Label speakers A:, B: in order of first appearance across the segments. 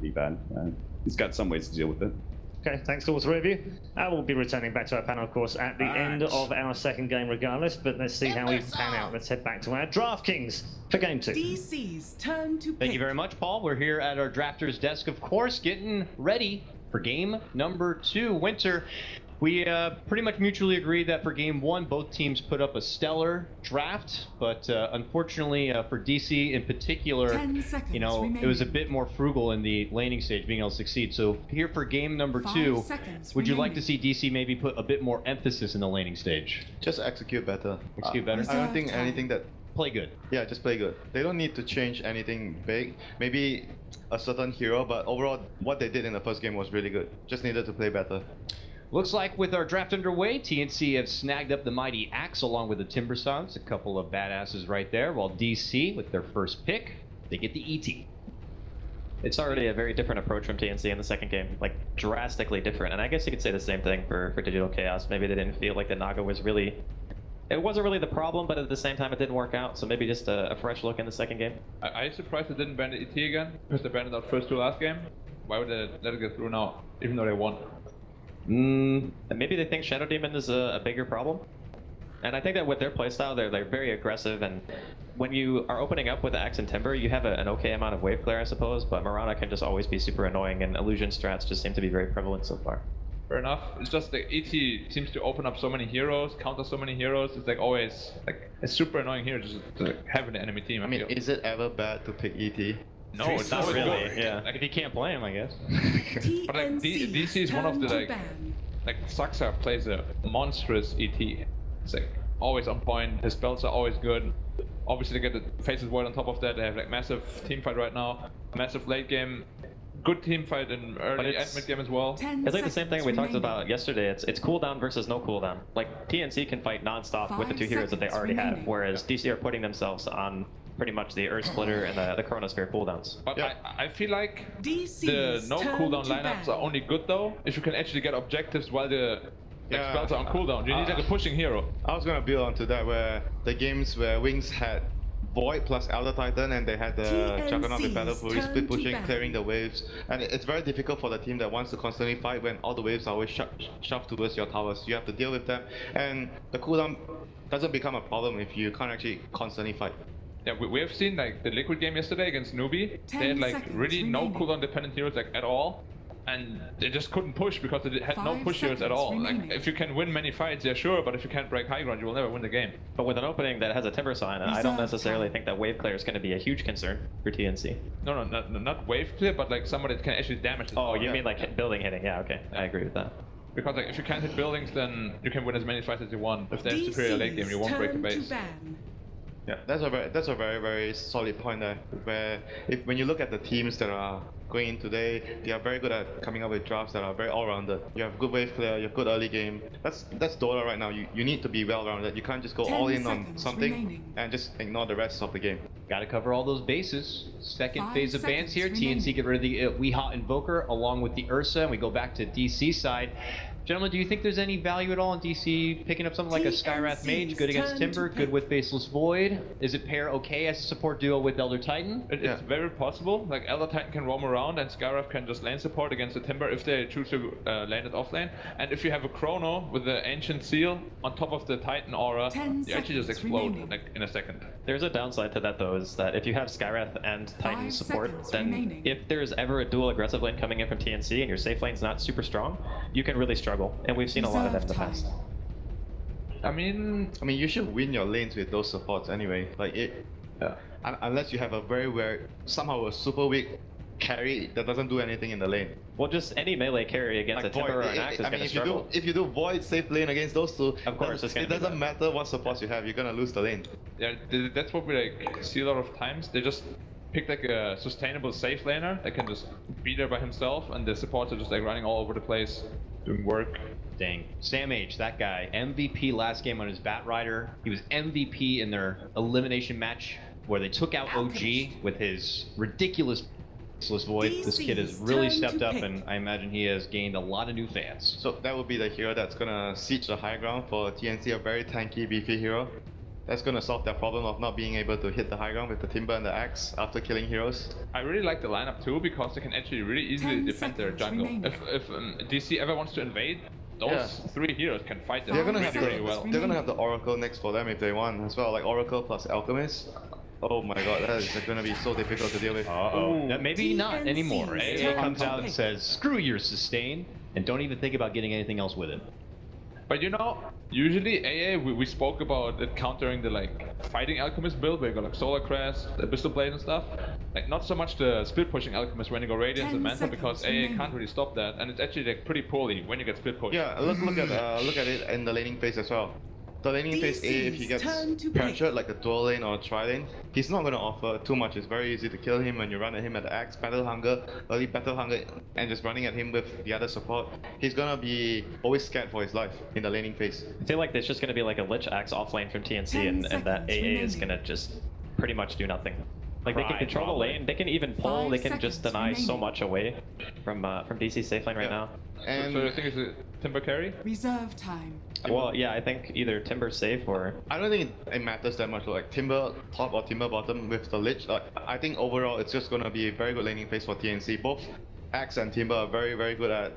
A: be bad. He's got some ways to deal with it.
B: Okay, thanks to all three of you. We'll be returning back to our panel, of course, at the end of our second game regardless, but let's see how we pan out. Let's head back to our DraftKings for game 2.
C: DC's turn to pick.
D: Thank you very much, Paul. We're here at our drafter's desk, of course, getting ready for game number 2. Winter, we pretty much mutually agreed that for game 1, both teams put up a stellar draft, but unfortunately for DC in particular, you know, remaining. It was a bit more frugal in the laning stage, being able to succeed. So here for game number 2, would you like to see DC maybe put a bit more emphasis in the laning stage?
E: Just execute better.
D: Execute better?
E: I don't think anything that...
D: Play good.
E: Yeah, just play good. They don't need to change anything big. Maybe a certain hero, but overall, what they did in the first game was really good. Just needed to play better.
D: Looks like with our draft underway, TNC have snagged up the mighty Axe along with the Timber Sons, a couple of badasses right there, while DC, with their first pick, they get the ET.
F: It's already a very different approach from TNC in the second game, like drastically different. And I guess you could say the same thing for Digital Chaos. Maybe they didn't feel like the Naga was really... It wasn't really the problem, but at the same time it didn't work out, so maybe just a fresh look in the second game.
G: I'm surprised they didn't ban the ET again, because they banned it out first to last game. Why would they let it get through now, even though they won?
F: Maybe they think Shadow Demon is a bigger problem. And I think that with their playstyle, they're very aggressive, and when you are opening up with Axe and Timber, you have an okay amount of wave clear, I suppose, but Mirana can just always be super annoying, and illusion strats just seem to be very prevalent so far.
G: Fair enough. It's just the ET seems to open up so many heroes, counter so many heroes. It's like always like a super annoying hero just to have in the enemy team.
E: I mean, is it ever bad to pick ET?
G: No, it's not really.
D: Good. Yeah, like if you can't play him, I guess.
G: But like DC is one of the like Saxa plays a monstrous ET. It's like always on point. His spells are always good. Obviously, they get the Faceless Void on top of that. They have like massive team fight right now, massive late game. Good team fight in early and mid game as well.
F: It's like the same thing we talked about yesterday. It's cooldown versus no cooldown. Like TNC can fight non-stop with the 2 heroes that they already have, whereas DC are putting themselves on pretty much the Earth Splitter and the Chronosphere cooldowns.
G: But yeah. I feel like the no cooldown lineups are only good though if you can actually get objectives while the spells are on cooldown. You need like a pushing hero.
E: I was gonna build onto that, where the games where Wings had Void plus Elder Titan, and they had the Juggernaut with Battle Fury, split pushing, clearing the waves, and it's very difficult for the team that wants to constantly fight when all the waves are always shoved towards your towers. You have to deal with them, and the cooldown doesn't become a problem if you can't actually constantly fight.
G: Yeah, we have seen like the Liquid game yesterday against Newbie. They had like really no cooldown dependent heroes like at all. And they just couldn't push because they had no push heroes at all. Like, if you can win many fights, yeah, sure, but if you can't break high ground, you will never win the game.
F: But with an opening that has a Timber Sign, I don't necessarily think that wave clear is going to be a huge concern for TNC.
G: No, not wave clear, but like somebody that can actually damage the
F: you mean like building hitting? Yeah, okay, I agree with that.
G: Because like if you can't hit buildings, then you can win as many fights as you want. If there's superior late game, you won't break the base.
E: Yeah, that's a very solid point there. Where when you look at the teams that are going in today, they are very good at coming up with drafts that are very all-rounded. You have good wave clear, you have good early game. That's Dota right now. You need to be well-rounded. You can't just go all in on something and just ignore the rest of the game.
D: Got to cover all those bases. Second phase of bans here. TNC get rid of the Weehot Invoker along with the Ursa, and we go back to DC side. Gentlemen, do you think there's any value at all in DC picking up something like a Skywrath Mage, good against Timber, good with Faceless Void? Is it pair okay as a support duo with Elder Titan?
G: It's very possible. Like Elder Titan can roam around and Skywrath can just lane support against the Timber if they choose to lane it off lane. And if you have a Chrono with the Ancient Seal on top of the Titan aura, you actually just explode like in a second.
F: There's a downside to that though, is that if you have Skywrath and Titan support, then if there's ever a dual aggressive lane coming in from TNC and your safe lane's not super strong, you can really struggle. And we've seen a lot of that in the past.
E: I mean, you should win your lanes with those supports anyway. Like unless you have a somehow a super weak carry that doesn't do anything in the lane.
F: Well, just any melee carry against like a Timber or an Axe is going to struggle.
E: If you do Void safe lane against those two,
F: of course
E: it doesn't matter what supports you have. You're gonna lose the lane.
G: Yeah, that's what we like see a lot of times. They just pick like a sustainable safe laner that can just be there by himself, and the supports are just like running all over the place, doing work.
D: Dang. Sam H, that guy, MVP last game on his Bat Rider. He was MVP in their elimination match where they took out OG with his ridiculous Faceless Void. This kid has really stepped up, and I imagine he has gained a lot of new fans.
E: So that would be the hero that's gonna siege the high ground for TNC, a very tanky, beefy hero. That's gonna solve that problem of not being able to hit the high ground with the Timber and the Axe after killing heroes.
G: I really like the lineup too because they can actually really easily defend their jungle. If DC ever wants to invade, those three heroes can fight them
E: They're gonna
G: really well.
E: They're gonna have the Oracle next for them if they want as well, like Oracle plus Alchemist. Oh my god, that is gonna be so difficult to deal with.
D: Maybe not
C: TNC
D: anymore. AA comes out and
C: pick.
D: says, screw your sustain, and don't even think about getting anything else with it.
G: But you know, usually AA, we spoke about it countering the like fighting Alchemist build where you got like Solar Crest, Abyssal Blade and stuff. Like not so much the split pushing Alchemist when you go Radiance and Manta because AA can't really stop that, and it's actually like pretty poorly when you get split pushed.
E: Yeah, look at it in the laning phase as well. The laning phase A, if he gets pressured like a dual lane or a tri-lane, he's not gonna offer too much. It's very easy to kill him when you run at him at the Axe, Battle Hunger, early Battle Hunger, and just running at him with the other support. He's gonna be always scared for his life in the laning phase.
F: I feel like there's just going to be like a Lich Axe offlane from TNC, and that AA is going to just pretty much do nothing. Like they can control the lane, they can even pull, they can just deny so much away from DC safe lane right now.
E: And
G: So I think it's a Timber carry?
C: Reserve time.
F: Well, yeah, I think either Timber safe or...
E: I don't think it matters that much, like Timber top or Timber bottom with the Lich. Like, I think overall it's just gonna be a very good laning phase for TNC. Both Axe and Timber are very, very good at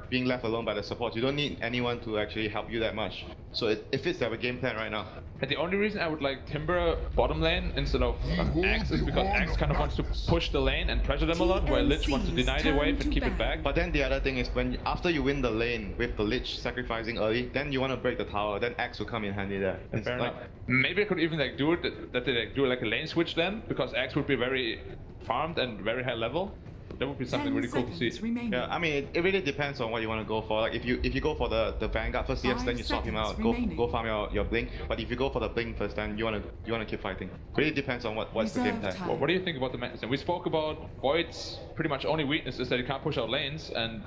E: being left alone by the support. You don't need anyone to actually help you that much. So it fits their game plan right now.
G: And the only reason I would like Timber bottom lane instead of Axe is because Axe kind of wants to push the lane and pressure them a lot, while Lich wants to deny their wave and keep it back.
E: But then the other thing is after you win the lane with the Lich sacrificing early, then you want to break the tower, then Axe will come in handy there. It's
G: Fair
E: like,
G: enough. Maybe I could even like do it that they like do like a lane switch then, because Axe would be very farmed and very high level. That would be something really cool to see.
E: yeah, I mean, it really depends on what you want to go for. Like if you go for the Vanguard first, yes, then you swap him out, go farm your Blink. But if you go for the Blink first, then you wanna keep fighting. Really depends on what's the game plan.
G: Well, what do you think about the Magnus? And we spoke about Void's pretty much only weakness is that he can't push out lanes, and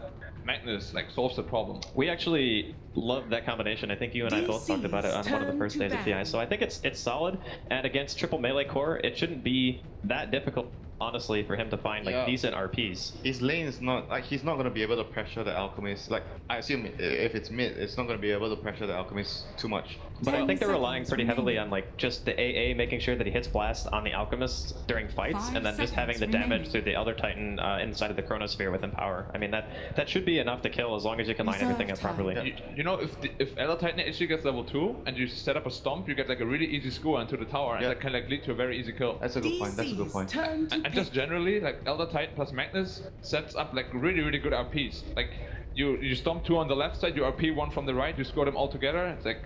G: Magnus like solves the problem.
F: We actually love that combination. I think you and I both talked about it on one of the first days of TI. So I think it's solid, and against triple melee core, it shouldn't be that difficult, honestly, for him to find like decent RPs.
E: His lane is not like he's not gonna be able to pressure the Alchemist. Like I assume if it's mid, it's not gonna be able to pressure the Alchemist too much.
F: But I think they're relying pretty heavily on like just the AA making sure that he hits blast on the Alchemist during fights, and then just having the damage through the Elder Titan inside of the Chronosphere with Empower. I mean that should be enough to kill as long as you can line everything up properly.
G: You know, if Elder Titan actually gets level 2 and you set up a stomp, you get like a really easy score into the tower, and that can like lead to a very easy kill.
E: That's a good point. That's a good point.
G: And just generally, like Elder Titan plus Magnus sets up like really good RPs. Like you stomp 2 on the left side, you RP 1 from the right, you score them all together. It's like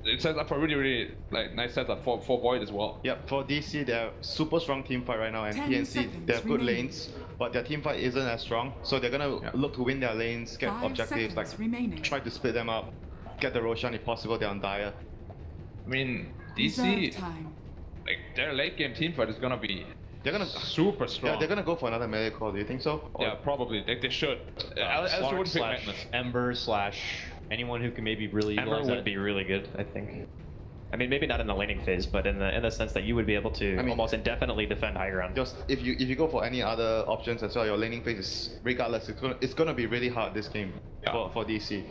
G: it sets up for really like nice setup for Void as well.
E: Yep, for DC they're super strong team fight right now, and TNC they have good lanes, but their team fight isn't as strong. So they're gonna look to win their lanes, get objectives, like try to split them up, get the Roshan if possible. They're on Dire.
G: I mean DC, like their late game team fight is gonna be.
E: They're gonna
G: super strong.
E: Yeah, they're gonna go for another melee call. Do you think so?
G: Yeah, probably. They should. Alistair would pick Magnus.
D: Ember / anyone who can maybe really
F: Ember would be really good, I think. I mean, maybe not in the laning phase, but in the sense that you would be able to almost indefinitely defend high ground.
E: Just if you go for any other options as well, your laning phase is regardless. It's gonna be really hard this game for DC.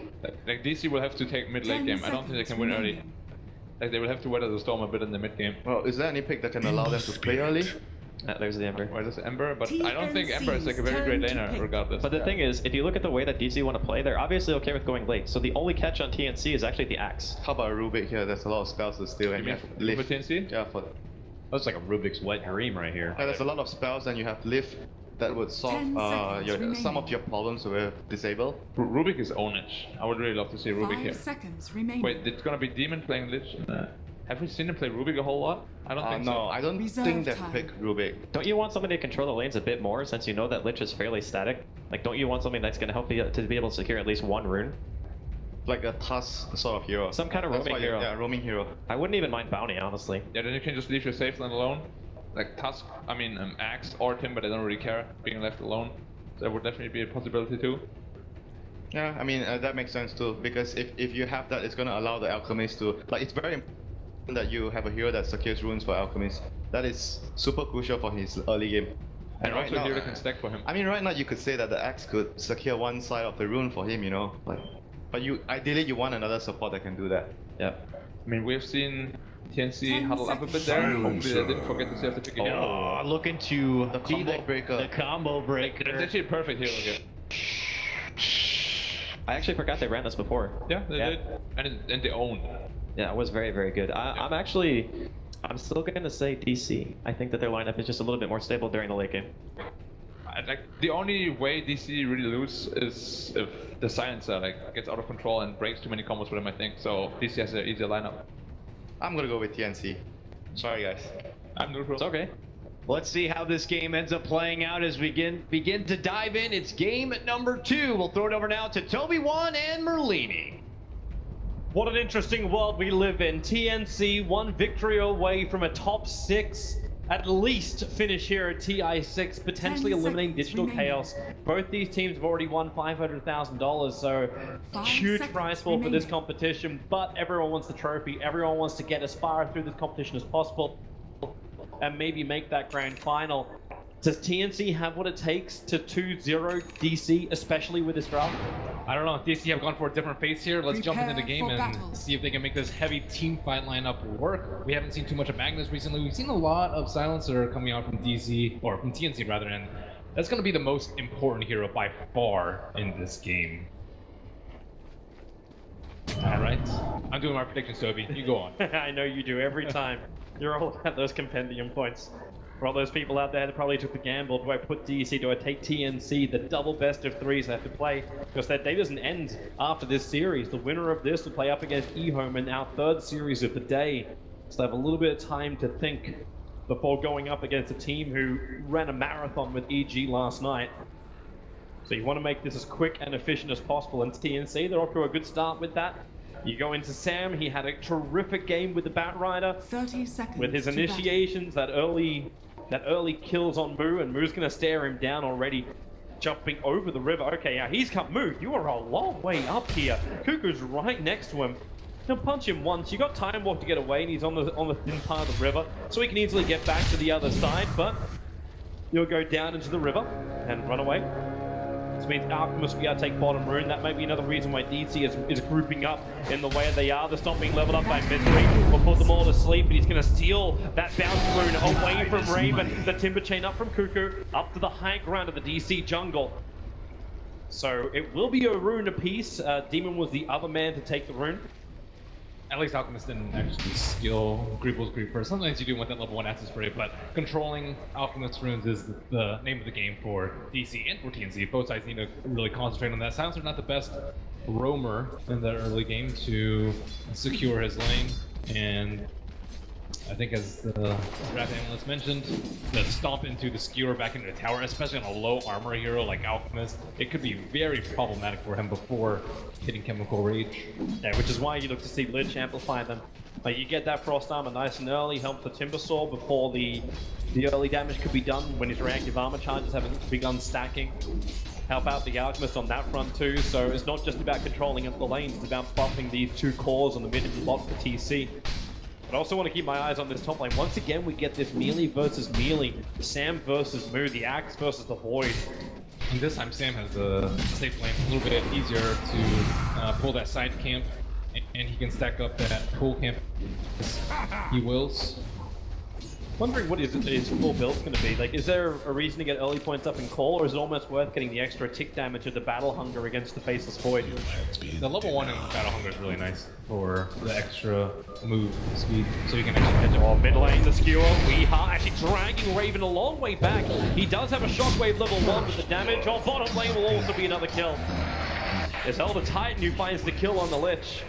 G: Like DC will have to take mid late game. I don't think they can win early. Like they will have to weather the storm a bit in the mid game.
E: Well, is there any pick that can allow them to play early?
F: There's the Ember.
G: Well, there's Ember, but I don't think Ember is like a very great laner regardless.
F: But the thing is, if you look at the way that DC want to play, they're obviously okay with going late. So the only catch on TNC is actually the Axe.
E: How about Rubik here? There's a lot of spells to steal, and you have lift.
G: For TNC?
E: Yeah, for
D: That's like a Rubik's wet dream right here.
E: there's a lot of spells, and you have lift that would solve some of your problems with disable.
G: Rubik is ownage. I would really love to see Rubik here.
C: 5 seconds remaining.
G: Wait, it's gonna be Demon playing Lich? Have we seen him play Rubik a whole lot? I don't think so.
E: No, I don't think they've picked Rubik.
F: Don't you want somebody to control the lanes a bit more, since you know that Lich is fairly static? Like, don't you want something that's going to help you to be able to secure at least one rune?
E: Like a Tusk sort of hero.
F: Some kind of roaming hero.
E: Yeah, roaming hero.
F: I wouldn't even mind Bounty, honestly.
G: Yeah, then you can just leave your safe lane alone. Like Tusk, Axe or Tim, but they don't really care being left alone. So that would definitely be a possibility too.
E: Yeah, I mean, that makes sense too, because if you have that, it's going to allow the Alchemist to... Like, it's very important that you have a hero that secures runes for Alchemist. That is super crucial for his early game.
G: And right also a hero that can stack for him.
E: I mean, right now you could say that the Axe could secure one side of the rune for him, you know? Like, but ideally you want another support that can do that.
F: Yeah.
G: I mean, we've seen TNC huddle up a bit there. Hopefully they didn't forget to save the pick again.
D: Oh, looking to
E: The combo breaker.
D: The combo breaker.
G: It's actually a perfect hero here.
F: I actually forgot they ran this before.
G: Yeah, they did. And they owned.
F: Yeah, it was very, very good. I'm still going to say DC. I think that their lineup is just a little bit more stable during the late game.
G: Like the only way DC really lose is if the silencer like gets out of control and breaks too many combos for them, I think. So DC has an easier lineup.
E: I'm gonna go with TNC. Sorry guys.
G: I'm neutral.
F: It's okay.
D: Let's see how this game ends up playing out as we begin to dive in. It's game number 2. We'll throw it over now to Toby1 and Merlini.
B: What an interesting world we live in. TNC 1 victory away from a top 6, at least finish here at TI6, potentially eliminating Digital Chaos. Both these teams have already won $500,000, so huge prize pool for this competition, but everyone wants the trophy. Everyone wants to get as far through this competition as possible and maybe make that grand final. Does TNC have what it takes to 2-0 DC, especially with this draft?
C: I don't know. DC have gone for a different pace here. Let's jump into the game and see if they can make this heavy team fight lineup work. We haven't seen too much of Magnus recently. We've seen a lot of Silencer coming out from DC, or from TNC rather, and that's going to be the most important hero by far in this game. All right. I'm doing my predictions, Toby. You go on.
B: I know you do every time. You're all at those compendium points. For all those people out there that probably took the gamble, do I put DC, do I take TNC, the double best of 3s they have to play? Because that day doesn't end after this series. The winner of this will play up against eHome in our 3rd series of the day. So they have a little bit of time to think before going up against a team who ran a marathon with EG last night. So you want to make this as quick and efficient as possible, and TNC, they're off to a good start with that. You go into Sam, he had a terrific game with the Batrider.
H: 30 seconds
B: with his initiations, that early kills on Moo, and Moo's gonna stare him down already, jumping over the river. Okay, now he's come. Moo, you are a long way up here. Cuckoo's right next to him. He'll punch him once. You got time walk to get away, and he's on the thin part of the river, so he can easily get back to the other side, but you'll go down into the river and run away. This means Alchemist will be able to take bottom rune. That might be another reason why DC is grouping up in the way they are. They're not being leveled up by Misery. We'll put them all to sleep, and he's going to steal that bounce rune away from Raven. The Timber Chain up from Cuckoo, up to the high ground of the DC jungle. So it will be a rune apiece. Demon was the other man to take the rune.
C: At least Alchemist didn't actually skill Greeple's Creeper. Sometimes you do want that level 1 acid spray, but controlling Alchemist runes is the name of the game for DC and for TNC. Both sides need to really concentrate on that. Silencer's not the best roamer in the early game to secure his lane, and I think as the draft analyst mentioned, the stomp into the skewer back into the tower, especially on a low armor hero like Alchemist, it could be very problematic for him before hitting Chemical Rage.
B: Yeah, which is why you look to see Lich amplify them. Like, you get that Frost Armor nice and early, help the Timber Saw before the early damage could be done when his reactive armor charges haven't begun stacking. Help out the Alchemist on that front too, so it's not just about controlling up the lanes, it's about buffing these 2 cores on the mid and bot for TC. But I also want to keep my eyes on this top lane. Once again, we get this melee versus melee. Sam versus Moo, the Axe versus the Void.
C: And this time Sam has the safe lane, a little bit easier to pull that side camp, and he can stack up that pool camp as he wills.
B: Wondering what his full build's going to be. Like, is there a reason to get early points up in call, or is it almost worth getting the extra tick damage of the Battle Hunger against the Faceless Void?
C: The level 1 in Battle Hunger is really nice for the extra move speed, so you can actually catch up.
B: Oh, mid lane, the skewer. Weeha actually dragging Raven a long way back. He does have a shockwave level 1 with the damage. Oh, bottom lane will also be another kill. It's Elder Titan who finds the kill on the Lich.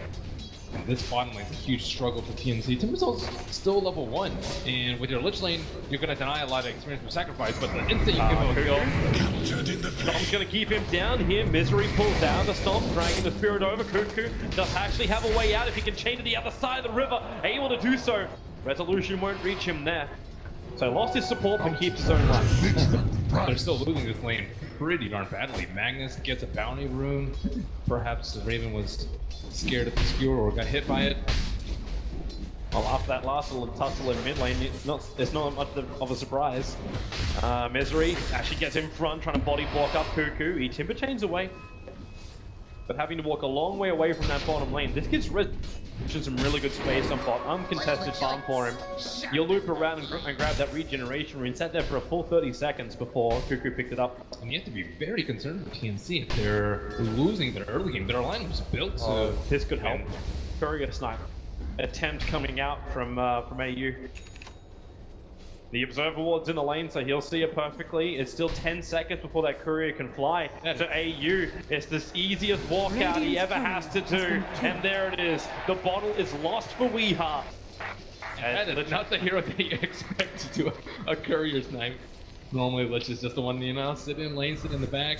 C: And this bottom lane is a huge struggle for TNC. Timbersaul's still level 1, and with your Lich lane, you're going to deny a lot of experience from sacrifice, but the instant you give him a kill...
B: Stomp's going to keep him down here. Misery pulls down the Stomp, dragging the Spirit over. Cuckoo does actually have a way out if he can chain to the other side of the river. Able to do so. Resolution won't reach him there. So lost his support, but keeps his own life.
C: They're still losing this lane pretty darn badly. Magnus gets a bounty rune. Perhaps the Raven was scared of the skewer or got hit by it.
B: Well, after that last little tussle in mid lane, it's not much of a surprise. Misery actually gets in front, trying to body block up Cuckoo. He Timber Chains away. but having to walk a long way away from that bottom lane. This gives Resolution some really good space on bot. Uncontested farm for him. You'll loop around and grab that regeneration rune. Sat there for a full 30 seconds before Cuckoo picked it up.
C: And you have to be very concerned with TNC if they're losing their early game. Their line was built to...
B: This could help. Courier snipe attempt coming out from AU. The observer ward's in the lane, so he'll see it perfectly. It's still 10 seconds before that courier can fly. So AU, it's the easiest walkout he ever has to do. And there it is. The bottle is lost for Weeha.
C: That is not the hero that you expect to do a courier snipe. Normally, Lich is just the one, you know, sit in lane, sit in the back,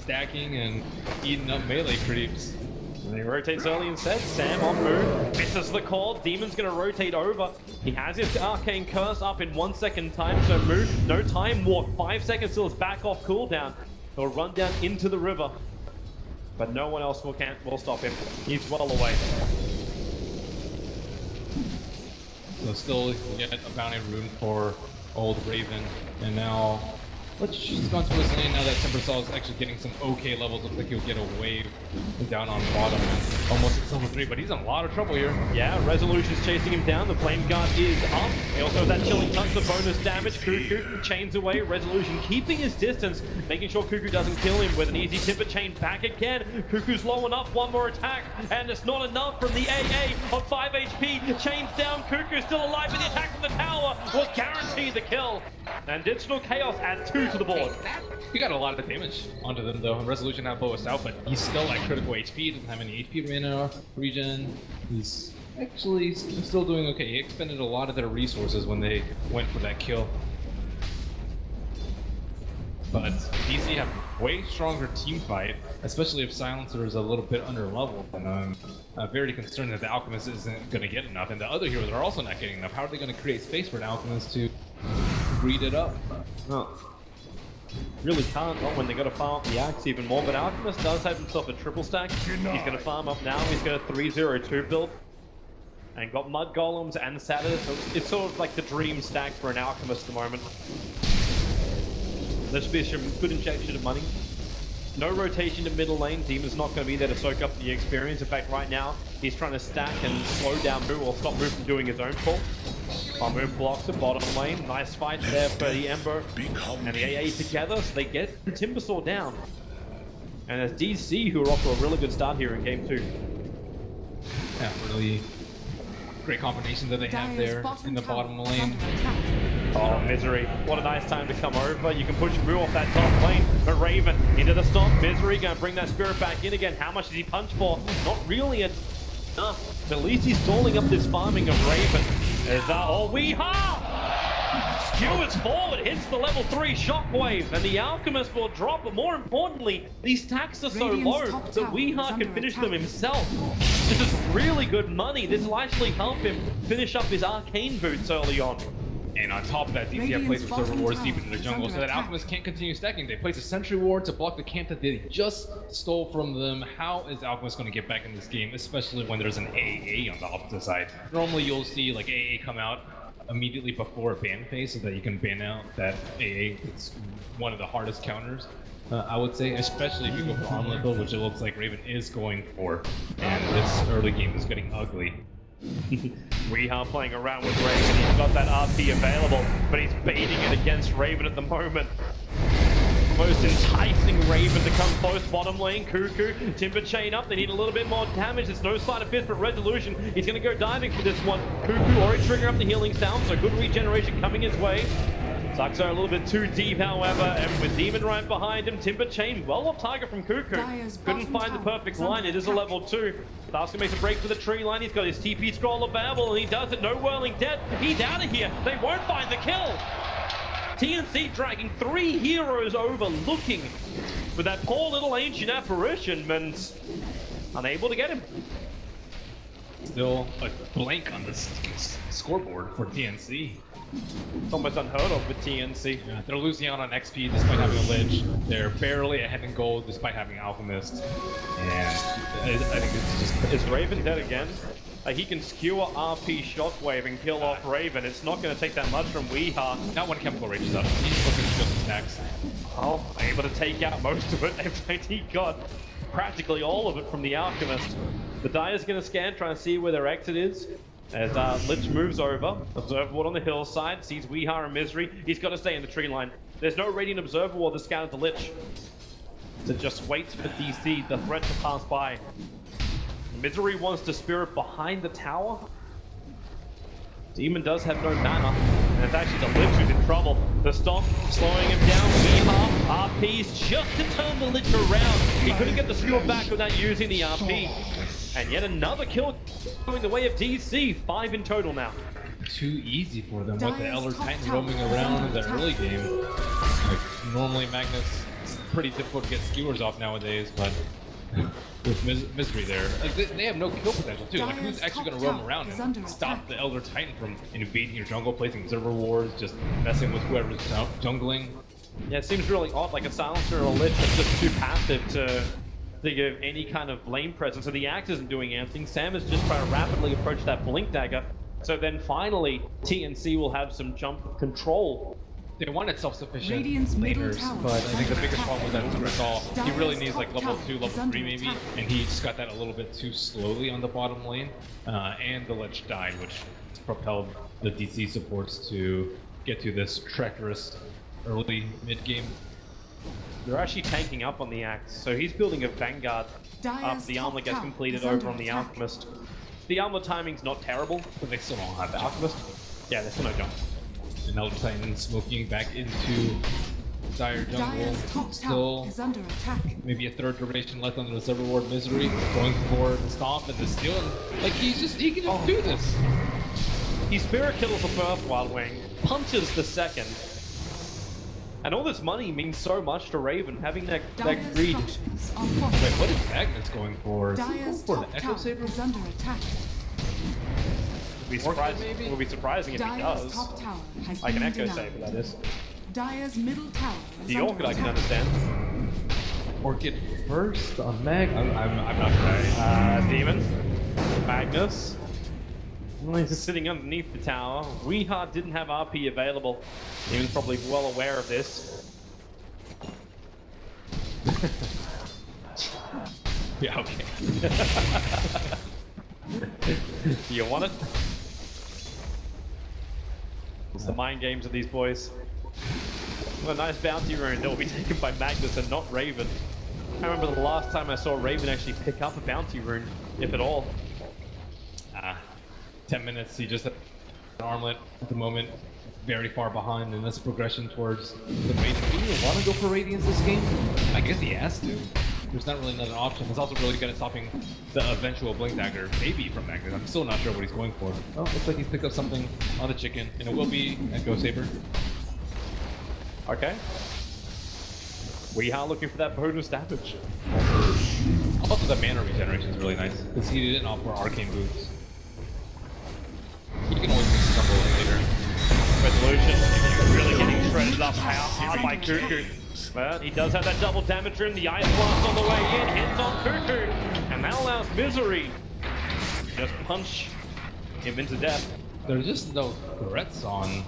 C: stacking and eating up melee creeps.
B: And he rotates early instead. Sam on move. Misses the call. Demon's going to rotate over. He has his Arcane Curse up in 1 second time. So move. No time walk. 5 seconds till his back off cooldown. He'll run down into the river. But no one else will stop him. He's well away.
C: So still get a bounty rune for old Raven. And now Lich has gone to his lane now that Timbersaw is actually getting some okay levels. Looks like he'll get a wave down on bottom. Almost at silver 3, but he's in a lot of trouble here.
B: Yeah, Resolution's chasing him down. The flame guard is up. He also has that chilling touch, the bonus damage. Cuckoo chains away. Resolution keeping his distance, making sure Cuckoo doesn't kill him with an easy timber chain back again. Cuckoo's low enough, one more attack, and it's not enough from the AA of 5 HP. Chains down, Cuckoo still alive, but the attack from the tower will guarantee the kill. And Digital Chaos adds 2 to the board.
C: He got a lot of damage onto them though. Resolution now lowest out, but he's still at critical HP. Doesn't have any HP mana regen. He's actually still doing okay. He expended a lot of their resources when they went for that kill. But DC have way stronger team fight, especially if Silencer is a little bit under leveled. And I'm very concerned that the Alchemist isn't going to get enough, and the other heroes are also not getting enough. How are they going to create space for an Alchemist to breed it up?
B: No. Really can't, not when they got to farm up the axe even more, but Alchemist does have himself a triple stack. He's going to farm up now. He's got a 3-0-2 build. And got Mud Golems and Satyrs, so it's sort of like the dream stack for an Alchemist at the moment. There should be a good injection of money. No rotation to middle lane. Demon's not going to be there to soak up the experience. In fact, right now, he's trying to stack and slow down Moo or stop Moo from doing his own pull. While Moo blocks the bottom lane. Nice fight there for the Ember and the AA together, so they get the Timbersaw down. And it's DC who are off to a really good start here in game 2.
C: Yeah, really great combination that they have there in the bottom lane.
B: Oh, Misery. What a nice time to come over. You can push Moo off that top lane. But Raven into the stomp. Misery going to bring that spirit back in again. How much does he punch for? Not really enough. But at least he's stalling up this farming of Raven. Is that all? Weeha! Skewers forward, hits the level 3 shockwave, and the Alchemist will drop, but more importantly, these stacks are so low that Weeha can finish them himself. This is really good money. This will actually help him finish up his arcane boots early on.
C: And on top of that, DC have placed observer wards deep into the jungle so that Alchemist can't continue stacking. They place a sentry ward to block the camp that they just stole from them. How is Alchemist going to get back in this game, especially when there's an AA on the opposite side? Normally you'll see like AA come out immediately before a ban phase so that you can ban out that AA. It's one of the hardest counters, I would say, especially if you go for Armlet build, which it looks like Raven is going for. And this early game is getting ugly.
B: Weeha playing around with Raven. He's got that RP available, but he's baiting it against Raven at the moment. Most enticing Raven to come close bottom lane. Cuckoo, Timber Chain up. They need a little bit more damage. There's no Sleight of Fist, but Resolution, he's going to go diving for this one. Cuckoo already triggering up the healing sound, so good regeneration coming his way. Sucks are a little bit too deep, however, and with Demon right behind him, Timber Chain well off target from Cuckoo. Couldn't find the perfect line. It is a level 2. Thaska makes a break for the tree line. He's got his TP Scroll of Babel, and he does it. No Whirling Death. He's out of here. They won't find the kill. TNC dragging 3 heroes over, looking for that poor little ancient apparition, and unable to get him.
C: Still a blank on the scoreboard for TNC.
B: It's almost unheard of with TNC.
C: Yeah, they're losing out on XP despite having a Lich. They're barely ahead in gold despite having Alchemist. And I think it's just...
B: Is Raven dead again? He can skewer RP Shockwave and kill off Raven. It's not going to take that much from Weeha.
C: Not when Chemical Rage is up. He's looking to kill the stacks.
B: Oh, able to take out most of it. In fact, he got practically all of it from the Alchemist. The Dire's gonna scan, trying to see where their exit is. As Lich moves over, Observer Ward on the hillside, sees Weeha and Misery. He's got to stay in the tree line. There's no Radiant Observer Ward to scout the Lich. So just waits for DC, the threat to pass by. Misery wants to Spirit behind the tower. Demon does have no mana, and it's actually the Lich who's in trouble. The Stomp slowing him down. Weeha, RP's just to turn the Lich around. He couldn't get the skill back without using the RP. And yet another kill going the way of DC. 5 in total now.
C: Too easy for them with the Elder Titan roaming around in the early game. Like, normally Magnus, it's pretty difficult to get skewers off nowadays, but with Misery there, like, they have no kill potential too. Like, who's actually going to roam around and stop the Elder Titan from invading your jungle, placing observer wards, just messing with whoever's jungling?
B: Yeah, it seems really odd, like a Silencer or a Lich that's just too passive to give any kind of lane presence. So the Axe isn't doing anything. Sam is just trying to rapidly approach that Blink Dagger. So then finally, TNC will have some jump control.
C: They wanted self-sufficient
H: laners,
C: but I think the biggest problem was that Timbersaw, he really needs like level 2, level 3 maybe, and he just got that a little bit too slowly on the bottom lane. And the Lich died, which propelled the DC supports to get to this treacherous early mid-game.
B: They're actually tanking up on the Axe, so he's building a Vanguard after the armor gets completed over on the Alchemist. The armor timing's not terrible,
C: But they still don't have the Alchemist.
B: yeah, there's still no jump.
C: And Elder Titan smoking back into Dire jungle. Still maybe a third duration left on the Observer Ward. Misery going for the Stomp and the steal. Like, he can just do this.
B: He Spirit kills the first Wild Wing, punches the second. And all this money means so much to Raven, having that greed.
C: Wait, what is Magnus going for? Is he going for the Echo Saber?
H: Under attack.
B: Would be surprising if he does. Like an Echo Saber, that is.
H: Dire's middle tower
B: The Orchid I can understand.
C: Orchid first on Mag? I'm not sure.
B: Demon. Magnus. Well, he's sitting underneath the tower. Weeha didn't have RP available. Demon's probably well aware of this.
C: Yeah, okay.
B: Do you want it? It's the mind games of these boys. What a nice bounty rune that will be taken by Magnus and not Raven. I remember the last time I saw Raven actually pick up a bounty rune, if at all.
C: 10 minutes, he just had an armlet at the moment, very far behind, and that's a progression towards the Radiant. Do you want to go for Radiance this game? I guess he has to. There's not really another option. He's also really good at stopping the eventual Blink Dagger, maybe from Magnus. I'm still not sure what he's going for. Oh, looks like he's picked up something on the chicken, and it will be Echo Saber.
B: Okay. Weeha looking for that bonus damage.
C: Also, the mana regeneration is really nice, because he didn't offer Arcane Boots. You can always make some later.
B: Resolution, really getting shredded up hard by Cuckoo. But he does have that double damage room. The Ice Blast on the way in, hits on Cuckoo. And that allows Misery to just punch him into death.
C: There's just no threats on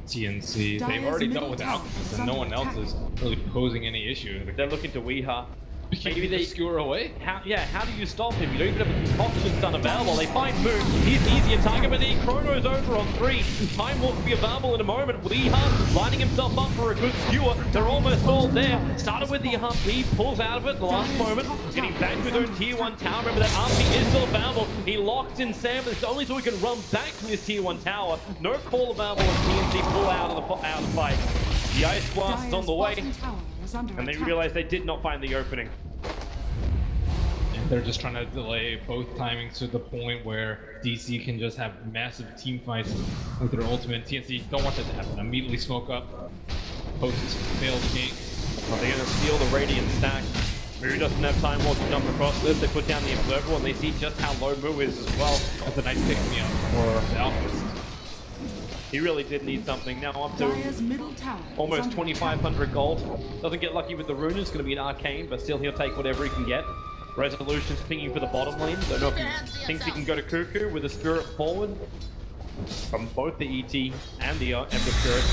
C: TNC. They've already dealt with the Alchemist, and no one else is really posing any issue.
B: They're looking to Weeha.
C: Maybe they skewer away?
B: How do you stop him? You don't even have a concoction stun available. They find Moon. He's the easier target, but then Chrono's over on 3. Time Walk will be available in a moment. Weeha lining himself up for a good skewer. They're almost all there. Started with the RP, pulls out of it the last moment. Getting back to his own tier 1 tower. Remember that RP is still available. He locks in Sam, but it's only so he can run back from his tier 1 tower. No call available as TNC pull out of the fight. The Ice Blast is on the way. And they realize they did not find the opening.
C: They're just trying to delay both timings to the point where DC can just have massive team fights with their ultimate. TNC don't want that to happen. Immediately smoke up. Post failed gate.
B: Well, they're going to steal the Radiant stack. Moo doesn't have time walk to jump across this. They put down the Observer and they see just how low Moo is as well.
C: That's a nice pick-me-up for the Alchemist.
B: He really did need something. Now up to almost 2,500 gold. Doesn't get lucky with the rune. It's going to be an arcane, but still he'll take whatever he can get. Resolution's pinging for the bottom lane. Don't know if he thinks he can go to Cuckoo with a Spirit forward from both the ET and the Ember Spirit.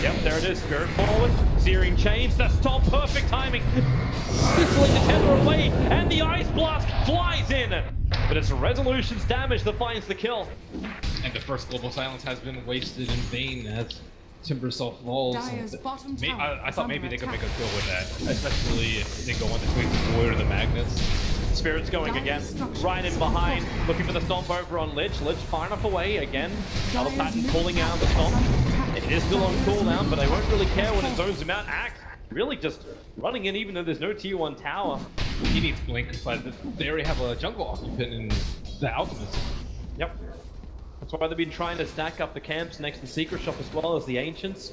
B: Yep, there it is. Spirit forward. Searing chains. That's top. Perfect timing. Whistling the tether away. And the ice blast flies in. But it's Resolution's damage that finds the kill.
C: And the first global silence has been wasted in vain as Timber self-lulls. I thought maybe they could make a kill with that, especially if they go on the Twins Void or the Magnus.
B: Spirit's going again, right in behind, looking for the stomp over on Lich. Lich far enough away again. Double Titan pulling out the stomp. It is still on cooldown, but they won't really care when it zones him out. Axe really just running in even though there's no tier 1 tower.
C: He needs Blink, but they already have a jungle occupant in the Alchemist.
B: Yep. That's why they've been trying to stack up the camps next to Secret Shop as well as the Ancients.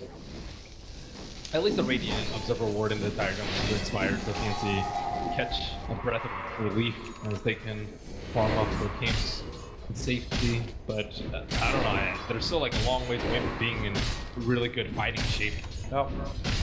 C: At least the Radiant Observer Ward in the diagram is inspired for TNC catch a breath of relief as they can farm up their camps in safety. But I don't know, they're still like a long ways away from being in really good fighting shape.
B: Oh.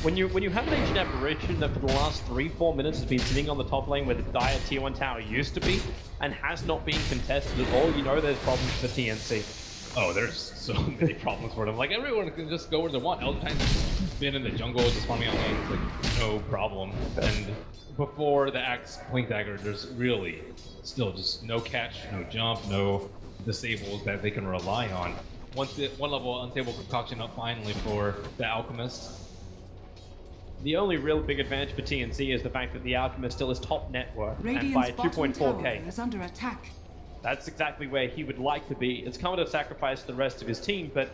B: When you have an Ancient Apparition that for the last 3-4 minutes has been sitting on the top lane where the dire tier 1 tower used to be and has not been contested at all, you know there's problems for TNC.
C: Oh, there's so many problems for them. Like, everyone can just go where they want. Eldertine's been in the jungle, just farming on lanes, like, no problem. And before the Axe Blink Dagger, there's really still just no catch, no jump, no disables that they can rely on. Once one level unstable concoction up finally for the Alchemist.
B: The only real big advantage for TNC is the fact that the Alchemist still is top net worth and by
H: Radiant's bottom
B: 2.4k.
H: tower is under attack.
B: That's exactly where he would like to be. It's come at a sacrifice to the rest of his team, but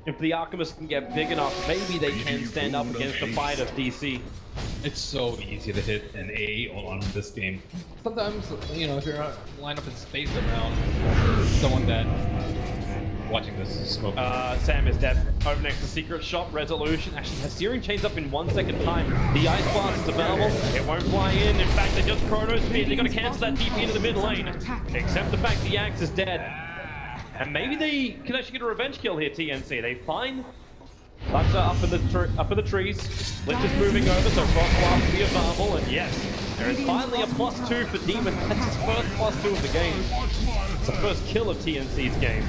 B: if the Alchemist can get big enough, maybe they can stand up against the fight of DC.
C: It's so easy to hit an A on this game. Sometimes, you know, if you're line up in space around someone that watching this smoke.
B: Sam is dead. Over next to Secret Shop, Resolution. Actually, has Searing Chains up in 1 second time. The Ice Blast is available. It won't fly in. In fact, they just Chronos Speed. They're going to cancel that TP into the mid lane. Except the fact the Axe is dead. And maybe they can actually get a revenge kill here, TNC. They find Luxa up in the trees. Lich is moving over, so Frost Blast will be available. And yes, there is finally a +2 for Demon. That's his first +2 of the game. It's the first kill of TNC's game.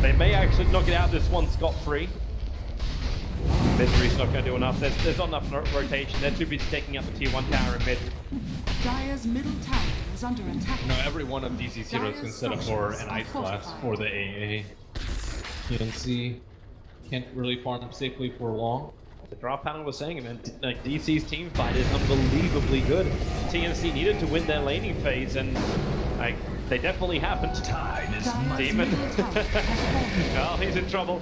B: They may actually knock it out this one scot-free. Misery's not going to do enough. There's not enough rotation. They're too busy taking out the tier 1 tower in mid.
H: Dire's middle tower is under attack.
C: You know, every one of DC's heroes can set up for an Ice Blast for the AA. TNC can't really farm safely for long.
B: The draft panel was saying, man, like DC's team fight is unbelievably good. TNC needed to win their laning phase, and like they definitely haven't. Demon. Oh, he's in trouble.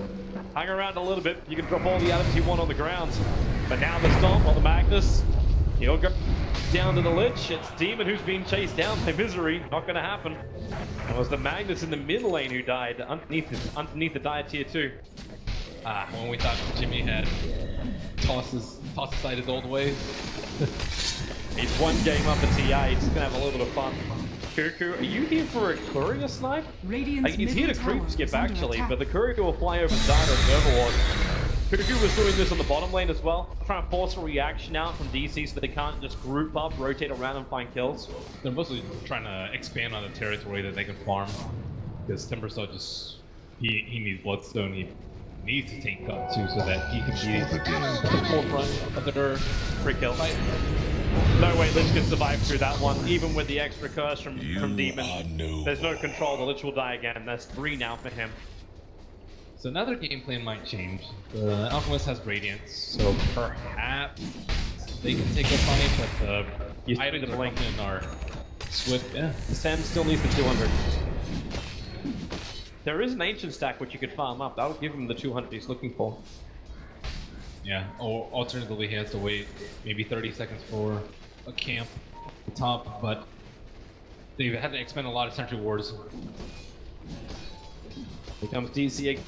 B: Hang around a little bit. You can drop all the items you want on the ground. But now the Stomp on the Magnus. He'll go down to the Lich. It's Demon who's being chased down by Misery. Not going to happen. It was the Magnus in the mid lane who died underneath the dire tier 2.
C: When we thought Jimmy had tossed aside his old ways.
B: He's one game up at TI. He's just going to have a little bit of fun. Cuckoo, are you here for a courier snipe? Like, he's here to creep skip actually, but the courier will fly over Zara and Overlord. Cuckoo was doing this on the bottom lane as well, trying to force a reaction out from DC so that they can't just group up, rotate around and find kills.
C: They're mostly trying to expand on the territory that they can farm. Because Timbersaw just, he needs Bloodstone, he needs to take cut too so that he can be at the forefront of their free kill fight. No way Lich can survive through that one, even with the extra curse from Demon. There's no control, the Lich will die again. That's 3 now for him. So now their game plan might change. The Alchemist has Radiance, so perhaps they can take a fight, but the items that are coming in are swift. Yeah.
B: Sam still needs the 200. There is an Ancient stack which you could farm up. That would give him the 200 he's looking for.
C: Yeah, or alternatively he has to wait maybe 30 seconds for a camp at the top, but they've had to expend a lot of Sentry Wards.
B: Here comes DC again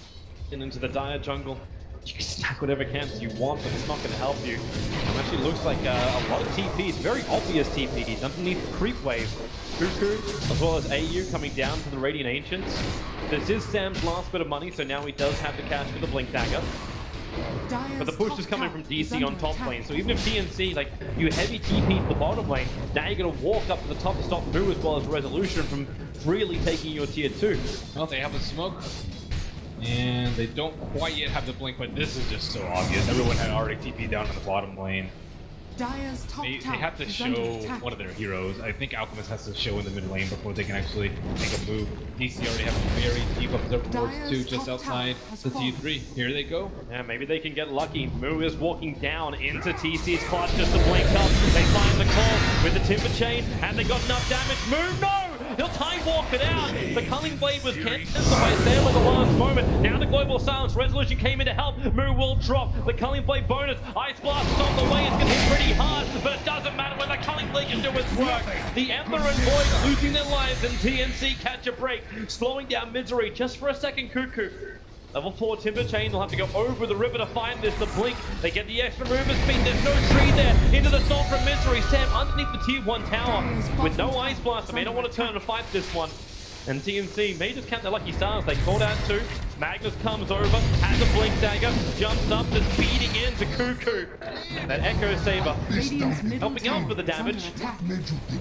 B: into the dire jungle. You can stack whatever camps you want, but it's not going to help you. It actually looks like a lot of TPs, very obvious TPs, underneath the creep wave. Cuckoo, as well as AU coming down to the Radiant Ancients. This is Sam's last bit of money, so now he does have the cash for the Blink Dagger. But the push is coming from DC on top lane, so even if TNC, like, you heavy TP to the bottom lane, now you're going to walk up to the top to stop Boo as well as Resolution from really taking your tier 2.
C: Well, they have a smoke. And they don't quite yet have the blink, but this is just so obvious. Everyone had already TP down in the bottom lane.
H: Dire's top
C: They
H: tower
C: have to
H: is under
C: show
H: attack.
C: one of their heroes. I think Alchemist has to show in the mid lane before they can actually make a move. DC already have a very deep observer wards too, just outside the T3. Here they go.
B: Yeah, maybe they can get lucky. Moo is walking down into TC's clutch just to blink up. They find the call with the Timber Chain, and they got enough damage. Moo, no! He'll time walk it out. The Culling Blade was cancelled by Sam at the last moment. Now the Global Silence Resolution came in to help. Moo will drop. The Culling Blade bonus. Ice Blast is on the way. It's going to hit pretty hard, but it doesn't matter when the Culling Blade can do its work. The Emperor and Void losing their lives, and TNC catch a break, slowing down Misery just for a second. Cuckoo. Level 4 Timber Chain, they'll have to go over the river to find this. The blink, they get the extra movement speed. There's no tree there. Into the Storm from Misery. Sam underneath the tier 1 tower with no Ice Blast. They may not want to turn to fight this one. And TNC may just count their lucky stars. They called out 2. Magnus comes over, has a blink dagger, jumps up, just beating into Cuckoo. That Echo Saber helping out with the damage.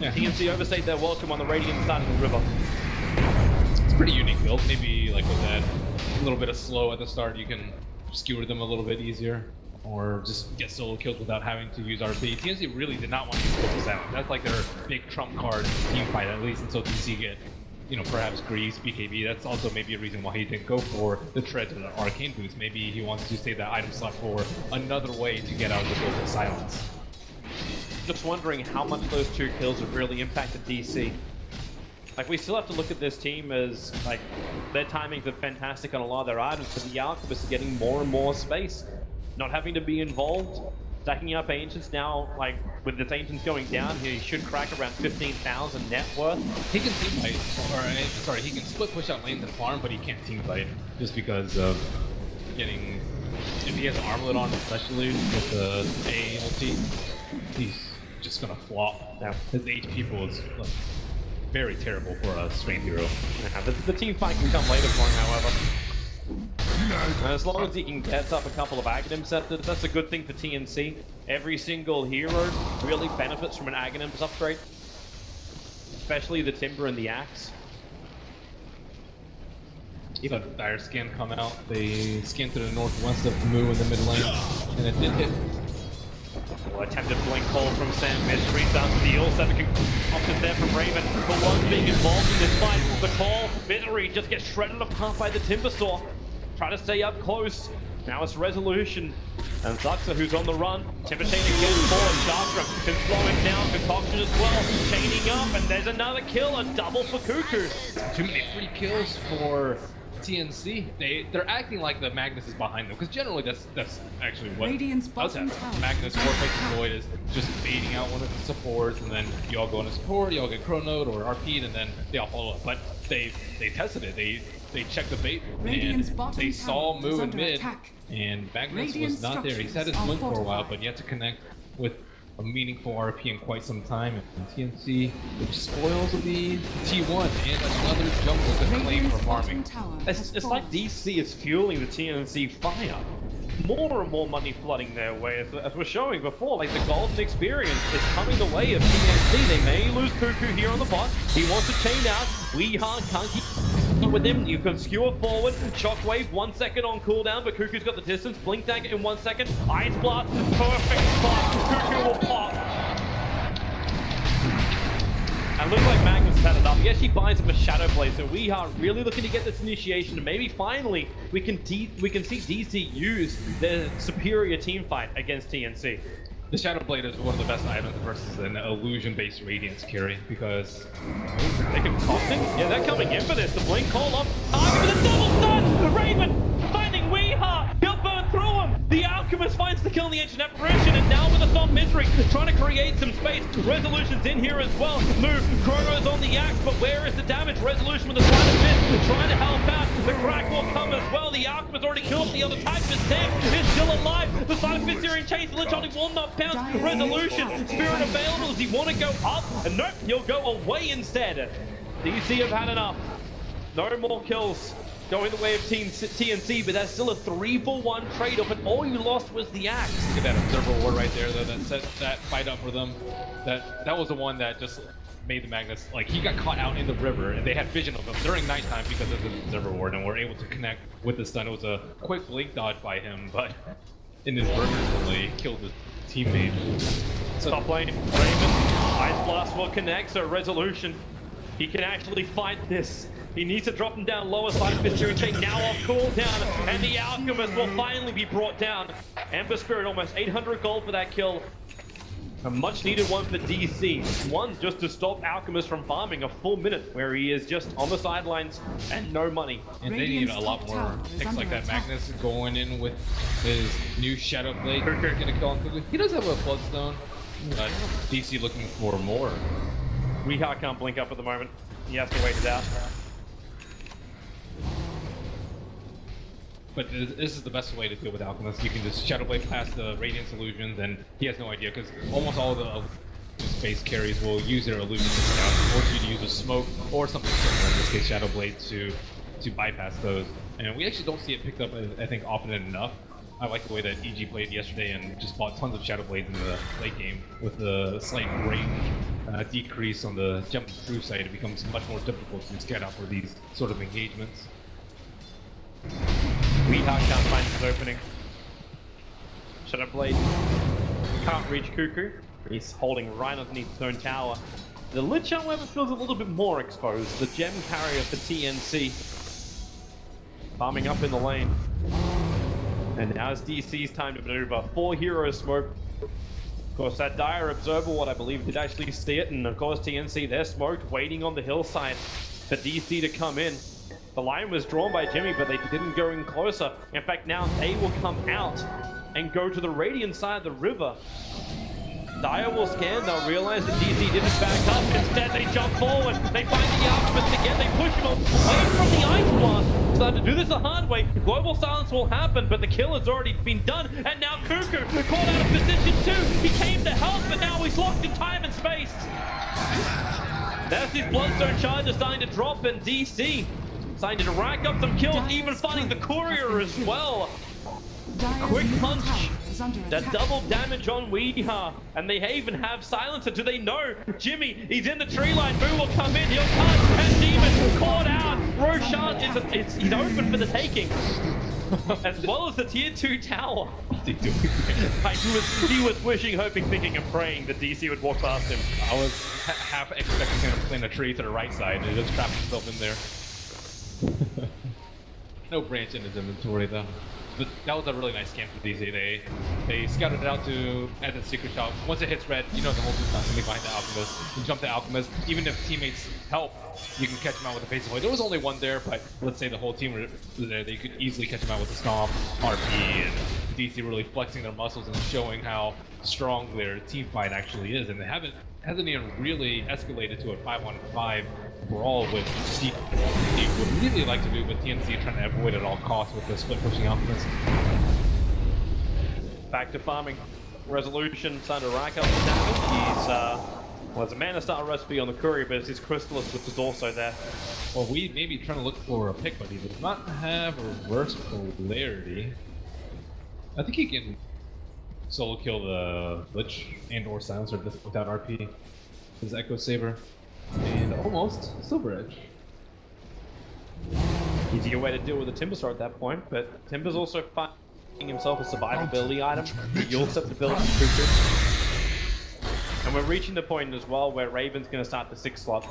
B: TNC overstayed their welcome on the Radiant side of the river.
C: It's a pretty unique build. Maybe like with that a little bit of slow at the start, you can skewer them a little bit easier, or just get solo kills without having to use RP. TNC really did not want to use Global Silence. That's like their big trump card in the team fight, at least until DC get, you know, perhaps Grease, BKB. That's also maybe a reason why he didn't go for the Treads or the Arcane boost. Maybe he wants to save that item slot for another way to get out of the Global Silence.
B: Just wondering how much those 2 kills have really impacted DC. Like, we still have to look at this team as, like, their timings are fantastic on a lot of their items, but the Alchemist is getting more and more space. Not having to be involved, stacking up Ancients now, like, with this Ancients going down, he should crack around 15,000 net worth.
C: He can team fight, or sorry, he can split push out lanes and farm, but he can't team fight, just because of getting, if he has an armlet on, especially with the A ulti, he's just gonna flop. Now, his HP pool is like, very terrible for a strength hero.
B: Yeah, the team fight can come later for him, however. As long as he can get up a couple of Aghanim Scepters, that's a good thing for TNC. Every single hero really benefits from an Aghanim's upgrade. Especially the Timber and the Axe.
C: Even Dire Scan come out, they scan to the northwest of Moo in the mid lane, and it did hit.
B: Well, attempted blink call from Sam. Mystery does the deal. 7 options there from Raven. For one being involved in this fight. The call. Misery just gets shredded apart by the Timber Saw. Try to stay up close. Now it's Resolution. And Zuxa, who's on the run. Timber Chain again forward. Sharkram can slow him down. Concoction as well. Chaining up. And there's another kill. A double for Cuckoo.
C: Too many free kills for TNC. They're acting like the Magnus is behind them, because generally that's actually what does happen. Magnus or Faceless Void is just baiting out one of the supports, and then you all go into support, you all get Chronode or RP'd, and then they all follow up. But they tested it. They checked the bait, and they saw Moo in mid, and Magnus was not there. He's had his blink for a while, but yet to connect with a meaningful RP in quite some time, and TNC, which spoils the T1 and another jungle to claim for farming.
B: It's like DC is fueling the TNC fire. More and more money flooding their way, as we're showing before. Like, the golden experience is coming the way of TNC. They may lose Cuckoo here on the bot. He wants to chain out. Weehard can't keep with him. You can skewer forward. Shockwave, 1 second on cooldown, but Cuckoo's got the distance. Blink dagger in 1 second. Ice Blast, perfect spot. Cuckoo will pop. And looks like Magnus has had enough. He actually buys him a Shadow Blade, so we are really looking to get this initiation, and maybe finally we can see DC use their superior team fight against TNC.
C: The Shadow Blade is one of the best items versus an illusion-based Radiance carry, because
B: they can cost him. Yeah, they're coming in for this. The blink call up. Target with a double stun. The Raven finding Weehar. He'll burn through him. The Alchemist finds the kill in the Ancient Apparition, and now with a Storm Misery trying to create some space. Resolution's in here as well. Move. Chrono's on the axe, but where is the damage? Resolution with the Sleight of Fist trying to help out. The crack will come as well. The Alchemist already killed the other type, but Sam is still alive. The Sleight of Fist here in chase. The Lich only will not pounce. Resolution. Spirit available. Does he want to go up? And nope, he'll go away instead. DC have had enough. No more kills going the way of TNC, but that's still a 3-for-1 trade-off, and all you lost was the axe.
C: Look at that observer ward right there, though, that set that fight up for them. That was the one that just made the Magnus, like, he got caught out in the river, and they had vision of him during nighttime because of the observer ward, and were able to connect with the stun. It was a quick blink dodge by him, but inadvertently killed his teammate.
B: So top lane, Raven, Ice Blast will connect, so Resolution, he can actually fight this. He needs to drop him down lower side of Mystery Chain, now off cooldown, and the Alchemist will finally be brought down. Ember Spirit, almost 800 gold for that kill. A much needed one for DC. One just to stop Alchemist from farming a full minute where he is just on the sidelines and no money.
C: And they need a lot more picks like that. Magnus going in with his new Shadow Blade. Gonna kill him quickly. He does have a Bloodstone, but DC looking for more.
B: Rehart can't blink up at the moment. He has to wait it out.
C: But this is the best way to deal with Alchemist. You can just Shadow Blade past the Radiance Illusions, and he has no idea, because almost all the base carries will use their illusion discount, force you to use a smoke or something similar, in this case Shadow Blade, to bypass those. And we actually don't see it picked up, I think, often enough. I like the way that EG played yesterday and just bought tons of Shadow Blades in the late game. With the slight range decrease on the jump through side, it becomes much more difficult to get out for these sort of engagements.
B: Rehart can't find his opening. Shadow Blade can't reach Cuckoo. He's holding right underneath his own tower. The Lich, however, feels a little bit more exposed. The gem carrier for TNC. Farming up in the lane. And now it's DC's time to maneuver. 4 heroes smoke. Of course, that Dire Observer Ward, I believe, did actually see it. And of course, TNC, they're smoked, waiting on the hillside for DC to come in. The line was drawn by Jimmy, but they didn't go in closer. In fact, now they will come out and go to the Radiant side of the river. Dire will scan, they'll realize that DC didn't back up. Instead, they jump forward. They find the Alchemist again. They push him away from the Ice Blast. So to do this the hard way, global silence will happen, but the kill has already been done. And now Cuckoo, caught out of position too. He came to help, but now he's locked in time and space. That's his Bloodstone charger starting to drop, and DC starting to rack up some kills, even finding the courier as well. Quick punch, that double damage on Weeha, and they even have silencer. Do they know? Jimmy, he's in the tree line. Boo will come in, he'll touch, and Demon caught out. Roshan he's open for the taking, as well as the tier 2 tower. He was wishing, hoping, thinking, and praying that DC would walk past him.
C: I was half expecting him to plant a tree to the right side, and he just trapped himself in there. No branch in his inventory though. But that was a really nice camp for DC. They scouted it out to add the secret shop. Once it hits red, you know the whole team's not gonna be behind the Alchemist. You jump the Alchemist. Even if teammates help, you can catch him out with a face away. There was only one there, but let's say the whole team was there, they could easily catch him out with a Stomp, RP, and DC really flexing their muscles and showing how strong their team fight actually is. And they hasn't even really escalated to a 5-on-5 brawl with Steve. He would really like to do, but TNC trying to avoid at all costs with the split pushing Alchemist.
B: Back to farming. Resolution starting to rack up the damage. He's well, there's a Mana Star recipe on the courier, but it's his Crystallis, which is also there.
C: Well, we may be trying to look for a pick, but he does not have reverse polarity. I think he can solo kill the Lich and or Silencer without RP. His Echo Saber. And almost Silver Edge.
B: Easier way to deal with the Timber Sword at that point, but Timber's also finding himself a survivability item. You'll set the build Cuckoo. And we're reaching the point as well where Raven's going to start the 6th slot.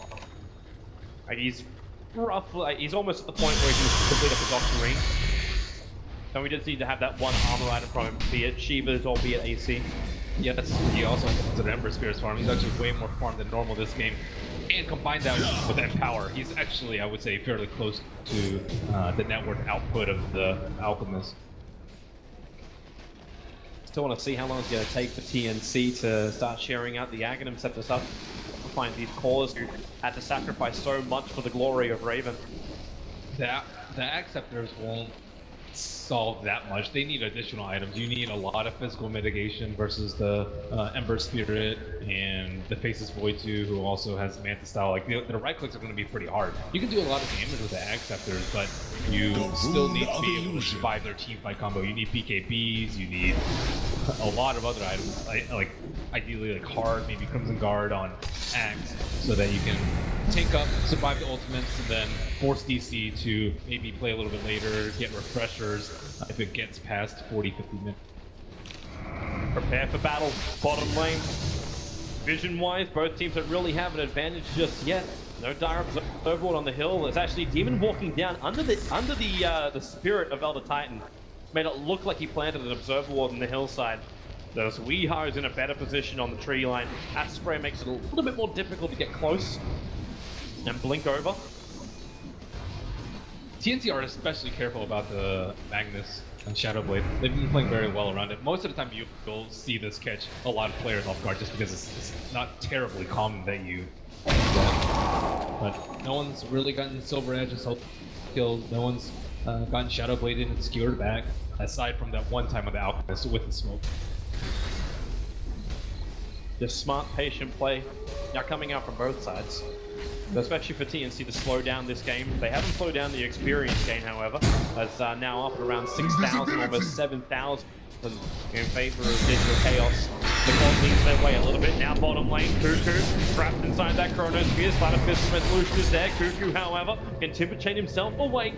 B: Like he's roughly, he's almost at the point where he can complete up his option ring. And we just need to have that one armor item from him, be it Shiva's or be it AC.
C: Yeah, he also has an Ember Spear's farm. He's actually way more farm than normal this game. And combine that with that power, he's actually, I would say, fairly close to the network output of the Alchemist.
B: Still want to see how long it's going to take for TNC to start sharing out the Aghanim, set this up. Find these callers who had to sacrifice so much for the glory of Raven.
C: The Acceptors won't solve that much. They need additional items. You need a lot of physical mitigation versus the Ember Spirit and the Faceless Void 2, who also has Manta style. Like the right clicks are going to be pretty hard. You can do a lot of damage with the Acceptors, but you still need to be able to survive their team fight combo. You need BKBs, you need a lot of other items, like ideally like hard, maybe Crimson Guard on Axe so that you can tank up, survive the ultimates, and then force DC to maybe play a little bit later, get refreshers if it gets past 40-50 minutes.
B: Prepare for battle, bottom lane. Vision-wise, both teams don't really have an advantage just yet. No dire overlord on the hill. There's actually Demon walking down under the spirit of Elder Titan. Made it look like he planted an observer ward on the hillside. Thus, Weeha is in a better position on the tree line. That spray makes it a little bit more difficult to get close and blink over.
C: TNC are especially careful about the Magnus and Shadowblade. They've been playing very well around it. Most of the time you'll see this catch a lot of players off guard just because it's not terribly common that you do that. But no one's really gotten Silver Edge and killed. No one's gotten Shadowbladed and skewered back, aside from that one time of the Alchemist with the smoke.
B: Just smart, patient play now coming out from both sides. Especially for TNC to slow down this game. They haven't slowed down the experience gain, however. That's now up at around 6,000, almost 7,000 in favor of Digital Chaos. The Gold leads their way a little bit. Now bottom lane, Cuckoo trapped inside that Chronosphere. Sleight of Fist resolution is there. Cuckoo, however, can Timber chain himself away.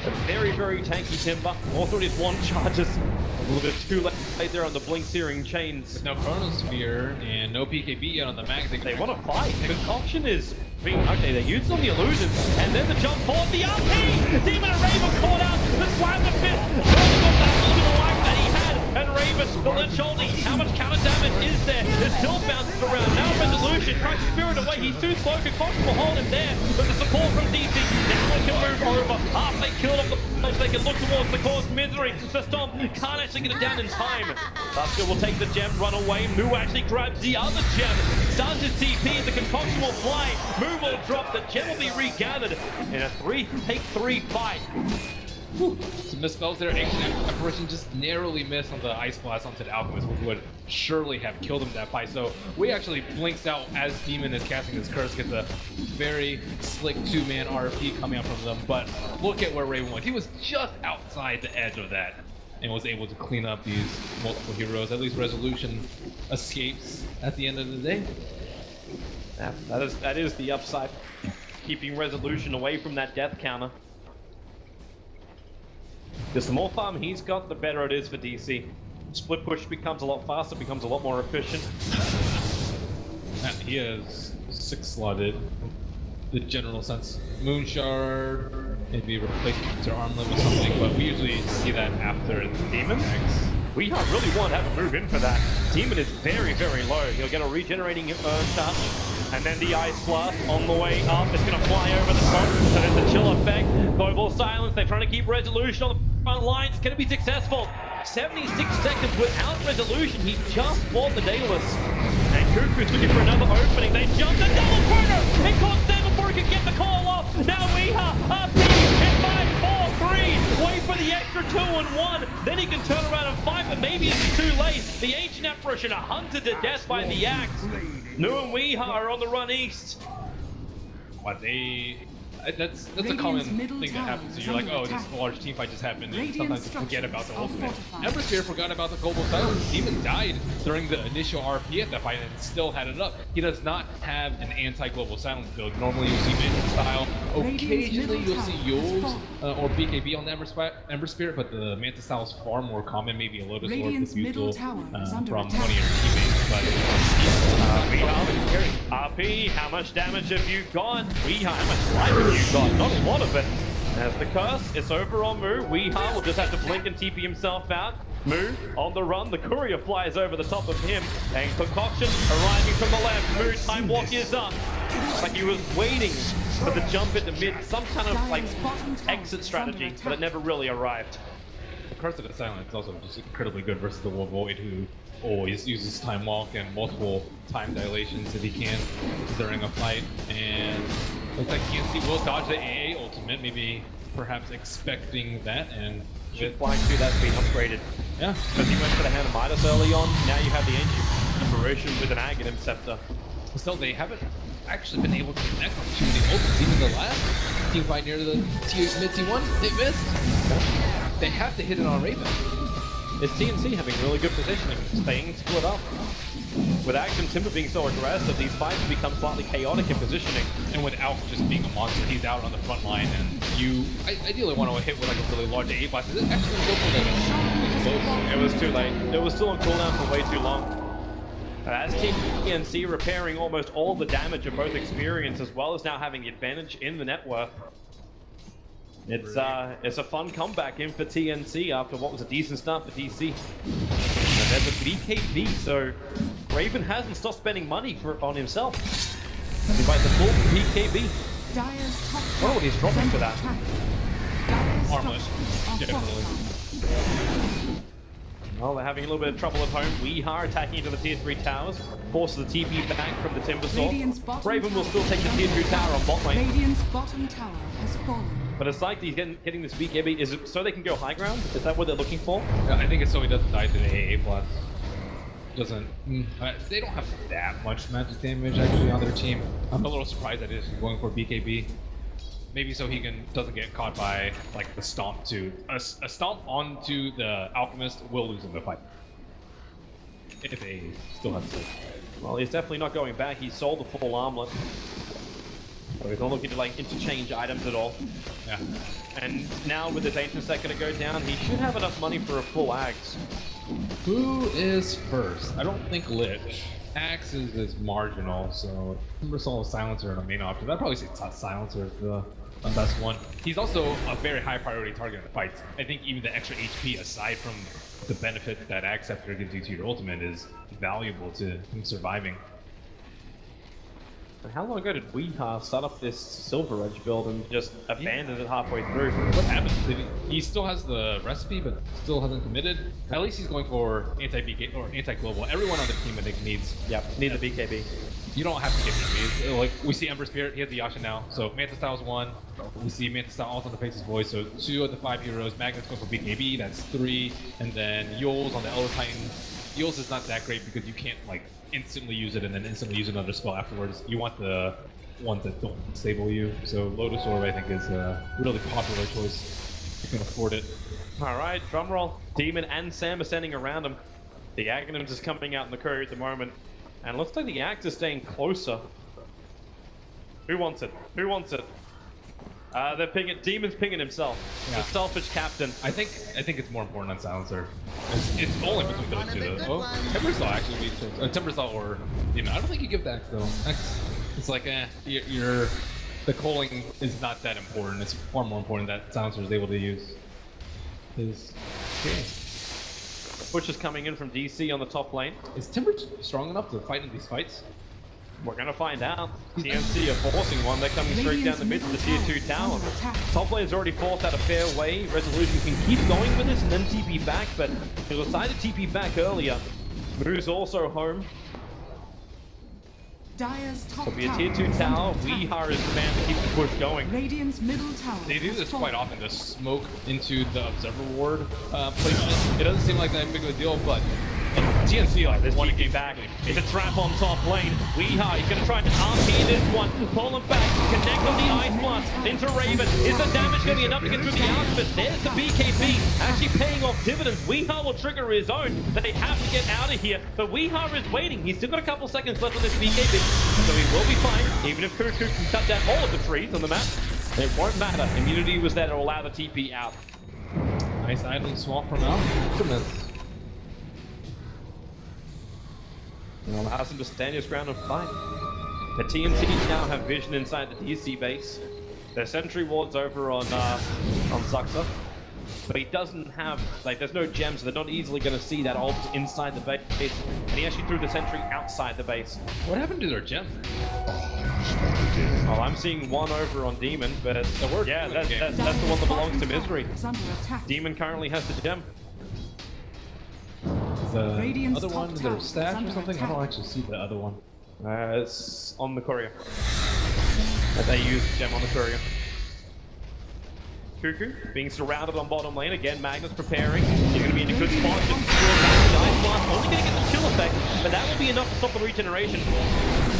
B: A very, very tanky Timber. Also his one charges. A little bit too late there on the Blink Searing Chains.
C: With no Chronosphere and no PKB yet on the Mag.
B: They want to fight. Concoction is being okay. They used on the illusions, and then the jump forward. The RP! Demon and Raven caught out. The Sleight of Fist. Got that little bit of life that he had. And Raven, the Lich holding. How much counter damage is there? It still bounces around. Now Resolution tries to spirit away. He's too slow. Concoction will hold him there. But the support from DC. Now they can move over. After they killed off the punch, they can look towards the cause Misery. The Storm can't actually get it down in time. Buster will take the gem, run away. Moo actually grabs the other gem. Starts his TP. The Concoction will fly. Moo will drop. The gem will be regathered in a 3-3 fight.
C: Whew. Some misspells there. Ancient Apparition just narrowly missed on the Ice Blast onto the Alchemist, which would surely have killed him that fight. So we actually blinks out as Demon is casting his curse, gets a very slick two-man RP coming out from them. But look at where Raven went. He was just outside the edge of that and was able to clean up these multiple heroes. At least Resolution escapes at the end of the day.
B: Yeah, that is the upside. Keeping Resolution away from that death counter. Because the more farm he's got, the better it is for DC. Split push becomes a lot faster, becomes a lot more efficient.
C: And he has 6 slotted, the general sense. Moonshard, maybe replacement to armlet with something, but we usually see that after the Demon.
B: We really want to have a move in for that. Demon is very, very low. He'll get a regenerating touch. And then the Ice Blast on the way up. It's going to fly over the top. So there's the chill effect. Global silence. They're trying to keep Resolution on the front line. It's going to be successful. 76 seconds without Resolution. He just fought the Daedalus. And Cuckoo's looking for another opening. They jumped a double corner. It caught them before he could get the call off. Now Weeha up in 5-4-3. Wait for the extra 2 and 1. Then he can turn around and fight, but maybe it's too late. The Ancient Apparition are hunted to death by the Axe. Nu and Weeha are on the run east.
C: But that's a common thing that happens. So you're like, oh, this large team fight just happened, and sometimes you forget about the ultimate. Embersphere forgot about the global silence. He even died during the initial RP at that fight and still had it up. He does not have an anti-global silence build. Normally you'll see Mansion style. Occasionally you'll see Yules or BKB on the Ember Spirit, but the Manta style is far more common. Maybe a Lotus Lord Refusal from one of your teammates. But
B: RP, how much damage have you got? Weeha, how much life have you got? Not a lot of it. As the curse, it's over on Moo. Weeha will just have to blink and TP himself out. Moo on the run. The courier flies over the top of him. And Concoction arriving from the left. Moo time walk is up. Like he was waiting for the jump into mid, some kind of like exit strategy, but it never really arrived.
C: The Curse of the Silence is also just incredibly good versus the Void, who always uses Time Walk and multiple time dilations if he can during a fight. And looks like TNC will dodge the AA ultimate, maybe perhaps expecting that, and
B: should flying through that's been upgraded.
C: Yeah.
B: Because he went for the Hand of Midas early on, now you have the Ancient Apparition with an Aghanim Scepter.
C: Still, they haven't actually been able to connect on too many ultimates. Even the last team fight near the mid T1, they missed. They have to hit it on Raven.
B: Is TNC having really good positioning, staying split up? with Action Timber being so aggressive, these fights become slightly chaotic in positioning.
C: And with Alf just being a monster, he's out on the front line, and you ideally want to hit with like a really large A blast. Is it actually going to go for the
B: It was too late. It was still on cooldown for way too long. As TNC repairing almost all the damage of both experience, as well as now having the advantage in the network. It's a fun comeback in for TNC after what was a decent start for DC. And there's a BKB, so Raven hasn't stopped spending money on himself. He buys the full BKB.
H: Dire's top
B: Oh, what he's dropping for that.
C: Armless, definitely.
B: Well, they're having a little bit of trouble at home. Weehar attacking into the tier 3 towers, forces the TP back from the Timber Saw. Raven will still take the tier 2 tower on bot lane.
H: Radiant's bottom tower has fallen.
B: But it's like he's getting this BKB. Is it so they can go high ground? Is that what they're looking for?
C: Yeah, I think it's so he doesn't die to the AA plus. Doesn't. They don't have that much magic damage actually on their team. I'm a little surprised that he's going for BKB. Maybe so he doesn't get caught by like the stomp to a stomp onto the alchemist will lose in the fight. If they still have to.
B: Well, he's definitely not going back. He sold the full armlet. So he's not looking to like interchange items at all.
C: Yeah.
B: And now with his ancient set gonna go down, he should have enough money for a full axe.
C: Who is first? I don't think Lich. Axe is marginal, so Timbersaw Silencer and a main option. I'd probably say Silencer is the best one. He's also a very high priority target in the fight. I think even the extra HP, aside from the benefit that Axe Scepter gives you to your ultimate, is valuable to him surviving.
B: And how long ago did Weehar start up this Silver Edge build and just abandon it halfway through?
C: What happened? He still has the recipe, but still hasn't committed. At least he's going for anti-BK or anti-global. Everyone on the team, I think, needs.
B: Need the BKB.
C: You don't have to get BKBs. Like we see Ember Spirit, he has the Yasha now. So Manta Style's 1. We see Manta Style also on the Face's Voice. So 2 of the 5 heroes. Magnus going for BKB. That's 3. And then Yols on the Elder Titan. Yols is not that great because you can't like instantly use it and then instantly use another spell afterwards. You want the ones that don't disable you. So Lotus Orb I think is a really popular choice. You can afford it.
B: Alright, drumroll. Demon and Sam are standing around him. The Aghanims is coming out in the courier at the moment. And it looks like the Axe is staying closer. Who wants it? Who wants it? They're pinging. Demon's pinging himself.
C: Yeah.
B: The selfish captain.
C: I think it's more important on Silencer. It's only between those two though. Oh, Timbersaw actually beats Timbersaw or Demon. I don't think you give that though. It's like the culling is not that important. It's far more important that Silencer is able to use his. Okay.
B: Push is coming in from DC on the top lane.
C: Is Timber strong enough to fight in these fights?
B: We're gonna find out. TNC are forcing one. They're coming straight down the mid to the tier 2 tower. Top lane's already forced out a fair way. Resolution can keep going with this and then TP back, but he'll decide to TP back earlier. Moo's also home.
H: Dire's top
B: It'll be a tier 2 tower. Weehar is the man to keep the push going.
H: Radiant's middle tower.
C: They do this quite often to smoke into the Observer Ward placement. It doesn't seem like that big of a deal, but TNC like
B: There's TP back. It's a trap on top lane. Weehar, he's gonna try to RP this one. Pull him back. Connect on the Ice Blast into Raven. Is the damage gonna be enough to get through the Alchemist? There's the BKB. Actually paying off dividends. Weehar will trigger his own. They have to get out of here. But Weehar is waiting. He's still got a couple seconds left on this BKB. So he will be fine. Even if Kuku can cut down all of the trees on the map, it won't matter. Immunity was there to allow the TP out.
C: Nice idling swap from Alchemist.
B: Well, allows him to stand his ground and fight. The TNC now have vision inside the DC base. Their sentry ward's over on Zuxa. But he doesn't have, like, there's no gems, so they're not easily going to see that ult inside the base. And he actually threw the sentry outside the base.
C: What happened to their gem?
B: Oh, I'm seeing one over on Demon, but yeah, that's the one that belongs to Misery. Demon currently has the gem.
C: The other one, is there a stash or something? I don't actually see the other one.
B: It's on the courier. They use the gem on the courier. Kuku being surrounded on bottom lane. Again, Magnus preparing. He's going to be in a good spot. Just secure back the Ice Blast. Only going to get the chill effect, but that will be enough to stop the regeneration.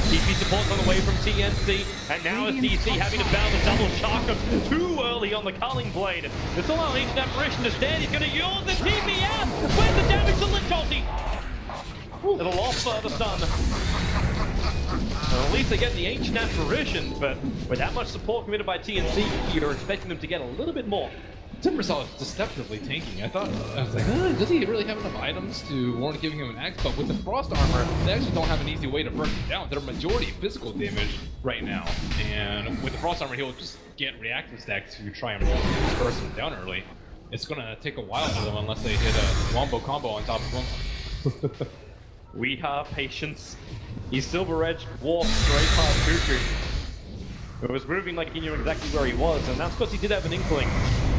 B: TP support's on the way from TNC, and now is DC having to bounce a double chakra too early on the Culling Blade. This will allow Ancient Apparition to stand. He's going to use the TP out. Where's the damage to Lich ulti? It'll offer the stun. Well, at least they get the ancient apparition, but with that much support committed by TNC, you're expecting them to get a little bit more.
C: Timbersaw is deceptively tanking. I was like, does he really have enough items to warrant giving him an axe? But with the frost armor, they actually don't have an easy way to burn him down. They're majority physical damage right now. And with the frost armor, he'll just get reactive stack to try and burst him down early. It's gonna take a while for them unless they hit a wombo combo on top of him.
B: We have patience. He's Silver Edge walked straight past Cuckoo. It was moving like he knew exactly where he was, and that's because he did have an inkling.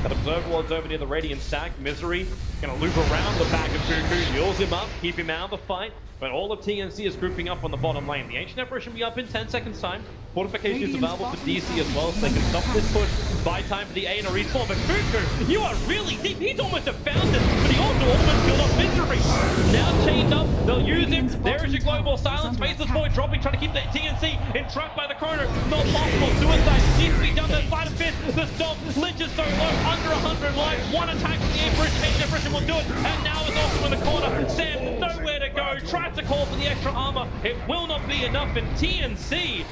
B: That Observer Ward's over near the Radiant stack. Misery gonna loop around the back of Cuckoo, heals him up, keep him out of the fight. But all of TNC is grouping up on the bottom lane. The Ancient Apparition will be up in 10 seconds time. Fortification is available for DC as well, so they can stop this push. Buy time for the A and a respawn. But Cuckoo, you are really deep. He's almost a fountain, but he also almost killed off Misery. Now chained up, they'll use him. There is your global silence. Faceless Void dropping, trying to keep the TNC entrapped by the corner. Not possible. Suicide needs to be done. The fight of fifth. The stop. Lich is so low, under 100 life. One attack from the Emperor. Ancient Apparition will do it. And now it's also in the corner. Sam, nowhere to go. Tries to call for the extra armor. It will not be enough. And TNC,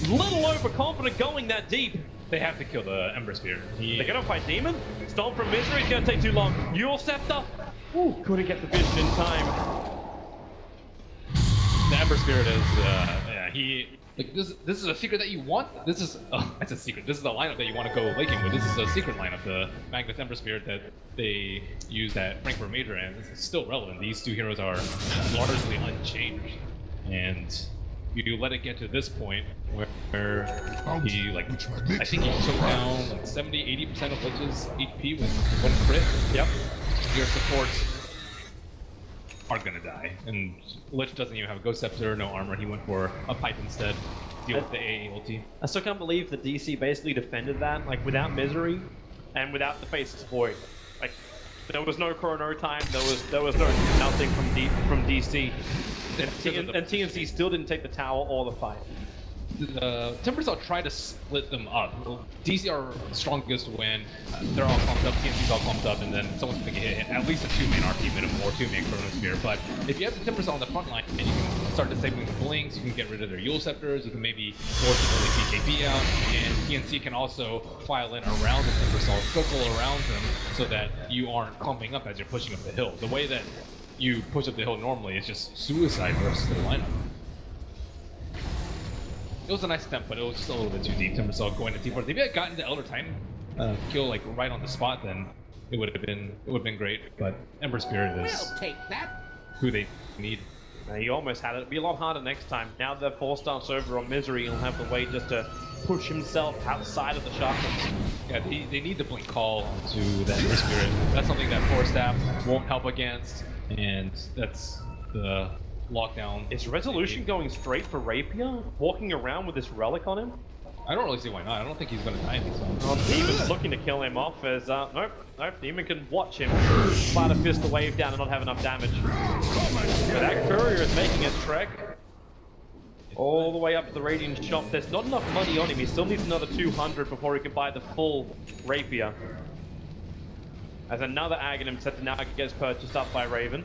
B: little overconfident going that deep.
C: They have to kill the Ember Spear.
B: They're gonna fight Demon. Stomp from Misery. It's gonna take too long. Yule Scepter. Ooh, couldn't get the vision in time.
C: The Ember Spirit is, yeah, this is a secret that you want. This is, it's a secret. This is the lineup that you want to go laking with. This is a secret lineup, the Magnus Ember Spirit that they used at Frankfurt Major, and it's still relevant. These two heroes are largely unchanged, and you do let it get to this point where he, like, I think he took down like 70-80% of Lich's HP with one crit. Yep. Your supports are gonna die, and Lich doesn't even have a Ghost Scepter, no armor. He went for a pipe instead. Deal with the AA ulti.
B: I still can't believe that DC basically defended that, like, without Misery and without the Faceless Void. Like, there was no chrono time. There was no nothing from DC. And TNC still didn't take the tower or the fight.
C: Timbersaw tried to split them up. DC are strongest when they're all clumped up, TNC's all clumped up, and then someone's gonna get hit. At least a 2-main RP minimum or 2-main Chronosphere. But if you have the Timbersaw on the front line, and you can start disabling the blinks, you can get rid of their Yule Scepters, you can maybe force the early BKB out, and TNC can also file in around the Timbersaw, circle around them, so that you aren't clumping up as you're pushing up the hill. The way that you push up the hill normally is just suicide versus the lineup. It was a nice attempt, but it was just a little bit too deep. Timbersaw going to T4. If he had gotten the Elder Titan kill like right on the spot, then it would have been great. But Ember Spirit is who they need.
B: He almost had it. It'll be a lot harder next time. Now that 4-star's over on Misery, he'll have to wait just to push himself outside of the sharpness.
C: Yeah, they need to blink call onto the Ember Spirit. That's something that 4-staff won't help against, and that's the lockdown.
B: Is Resolution going straight for Rapier? Walking around with this relic on him?
C: I don't really see why not. I don't think he's going to die in these ones.
B: Well, Demon's looking to kill him off as, nope, Demon can watch him fight a fist the wave down and not have enough damage. But that courier is making his trek all the way up to the Radiant shop. There's not enough money on him. He still needs another 200 before he can buy the full Rapier. As another Aghanim set to now gets purchased up by Raven.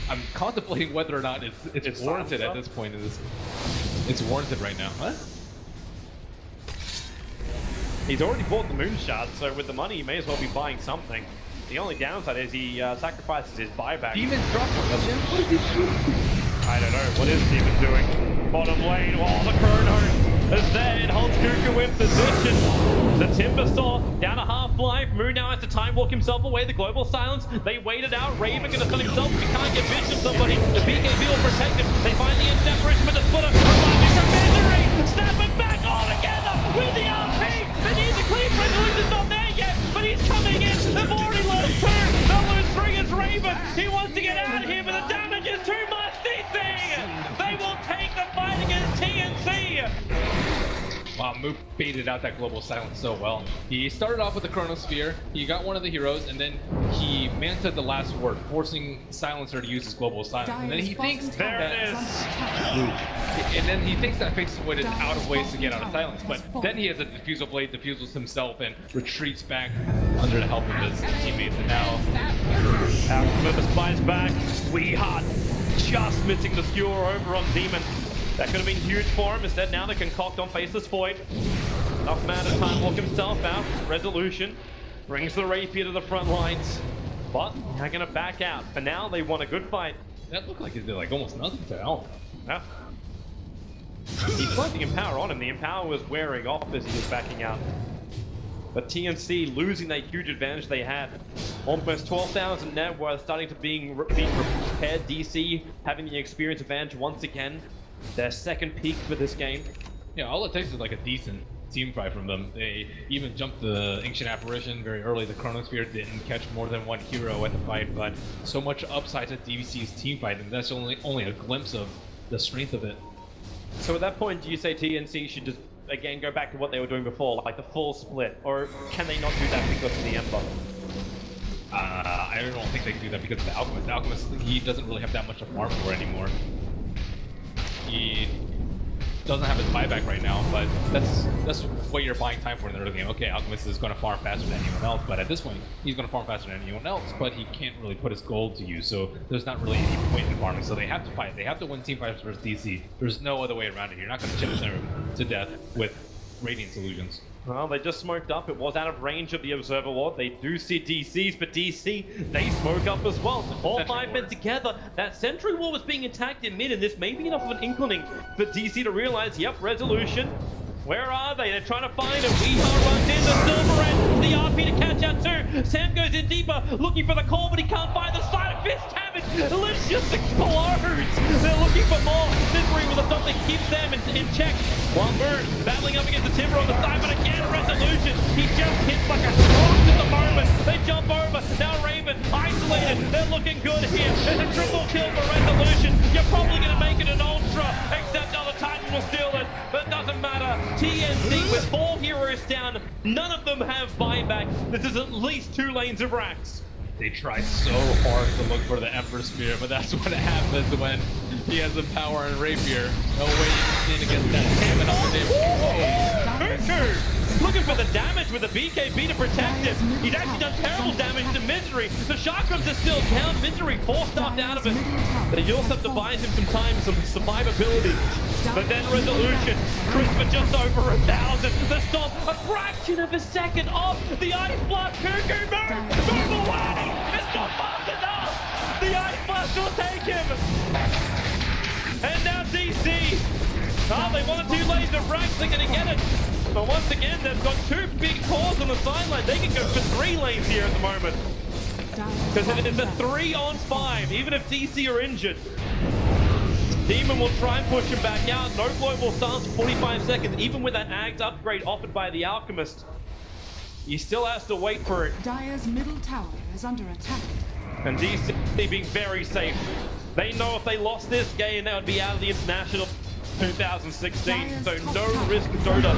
C: I'm contemplating whether or not it's warranted at this point. It's warranted right now. What?
B: He's already bought the Moonshard, so with the money he may as well be buying something. The only downside is he sacrifices his buyback.
C: Demon's dropping. What is he doing?
B: I don't know. What is Demon doing? Bottom lane, the chrono is there. It holds Cuckoo in position. The Timbersaw down a half-life. Moon now has to time walk himself away. The global silence. They waited out. Raven gonna stun himself. He can't get vision of somebody. The BKB will protect him. They find the instant apparition, but the splitter reviving from Misery. Snapping back all together with the RP. They need to clean. Resolution's not there yet, but he's coming in. They've already lost 2. They'll lose 3 as Raven. He wants to get out of here, but the damage is too much. They will take the fight against TNC.
C: Wow, Moop baited out that global silence so well. He started off with the Chronosphere, he got one of the heroes, and then he manted the last word, forcing Silencer to use his global silence. And then he thinks that Faceless Void is out of ways to get out of silence, but then he has a Diffusal Blade, diffusals himself, and retreats back under the help of his teammates. And now
B: Alchemist buys back. Sweetheart just missing the skewer over on Demon. That could have been huge for him. Instead, now they concoct on Faceless Void. Enough man to time walk himself out. Resolution brings the Rapier to the front lines, but they're gonna back out. For now, they want a good fight.
C: that looked like it did like almost nothing to Alpha.
B: Yeah. He put the Empower on him. The Empower was wearing off as he was backing out. But TNC losing that huge advantage they had. Almost 12,000 net worth starting to being repaired. DC having the experience advantage once again. Their second peak for this game.
C: Yeah, all it takes is like a decent team fight from them. They even jumped the Ancient Apparition very early. The Chronosphere didn't catch more than one hero at the fight, but so much upside to DBC's team fight, and that's only a glimpse of the strength of it.
B: So at that point, do you say TNC should just, again, go back to what they were doing before, like the full split? Or can they not do that because of the Ember?
C: I don't think they can do that because of the Alchemist. The Alchemist, he doesn't really have that much to farm for anymore. He doesn't have his buyback right now, but that's what you're buying time for in the early game. Okay, Alchemist is going to farm faster than anyone else, but at this point, he's going to farm faster than anyone else, but he can't really put his gold to use, so there's not really any point in farming. So they have to fight. They have to win team fights versus DC. There's no other way around it. You're not going to chip them to death with Radiant Illusions.
B: Well, they just smoked up. It was out of range of the Observer Ward. They do see DCs, but DC, they smoke up as well. All five men together. That Sentry Wall was being attacked in mid, and this may be enough of an inkling for DC to realize, yep, Resolution. Where are they? They're trying to find him. Weehaw runs in the Silver End. The RP to catch out too. Sam goes in deeper, looking for the call, but he can't find the side of fist damage. The lips just explodes. They're looking for more. Misery with a thumb that keeps them in check. One bird battling up against the Timber on the side, but again, Resolution. He just hits like a truck at the moment. They jump over. Now Raven isolated. They're looking good here. There's a triple kill for Resolution. You're probably going to make it an Ultra, except other Titan will steal it, but it doesn't matter. TNC with 4 heroes down, none of them have buyback. This is at least 2 lanes of racks.
C: They try so hard to look for the Emperor Spear, but that's what happens when he has the power and Rapier. No way you can stand against that salmon on the
B: Cuckoo! Looking for the damage with the BKB to protect him. He's actually done terrible damage to Misery. The chakrams are still down. Misery 4-stuffed out of it. They also have to buy him some time, some survivability. But then Resolution, Crisper just over 1,000. The stop, a fraction of a second off. The Ice Blast, Cuckoo, move away! It's not fast enough! The Ice Blast will take him! And now DC. Oh, they want 2 lanes of racks, they're gonna get it. But once again, they've got 2 big cores on the sideline. They can go for 3 lanes here at the moment. Because it's a 3-on-5, even if DC are injured. Demon will try and push him back out. No global stance for 45 seconds. Even with that Ags upgrade offered by the Alchemist, he still has to wait for it.
H: Dire's middle tower is under attack.
B: And DC being very safe. They know if they lost this game, they would be out of the International 2016. So no risk Dota.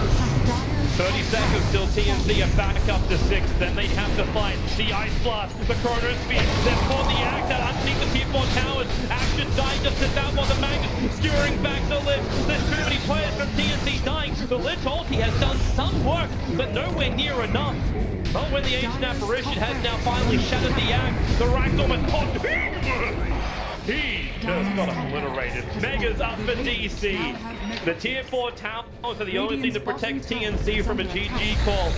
B: 30 seconds till TNC are back up to 6. Then they have to fight the Ice Blast, the Chronosphere. They've caught the Axe out underneath the tier 4 towers. Action died just as that was a magnet, skewering back the Lich. There's too many players from TNC dying. The Lich ulti has done some work, but nowhere near enough. Well, when the Ancient Apparition has now finally shattered the Axe, the Rack's almost caught him. He just got obliterated. Mega's up for DC. The tier 4 towers are the only thing to protect TNC from a GG call.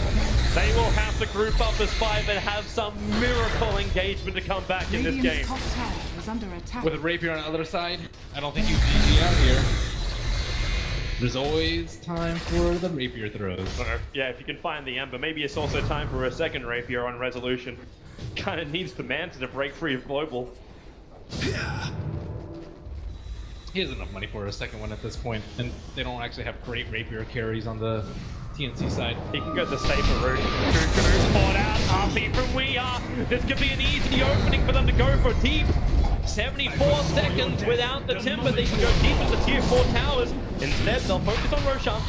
B: They will have to group up as 5 and have some miracle engagement to come back in this game.
C: With a Rapier on the other side, I don't think you GG out here. There's always time for the Rapier throws.
B: Yeah, if you can find the Ember. Maybe it's also time for a second Rapier on Resolution. Kind of needs the Manta to break free of Global.
C: He has enough money for a second one at this point, and they don't actually have great Rapier carries on the TNC side.
B: He can go the safer route. Cuckoo spot out, RP from We Are. This could be an easy opening for them to go for deep. 74 seconds without the Timber. They can go deep into the tier 4 towers. Instead, they'll focus on Roshan.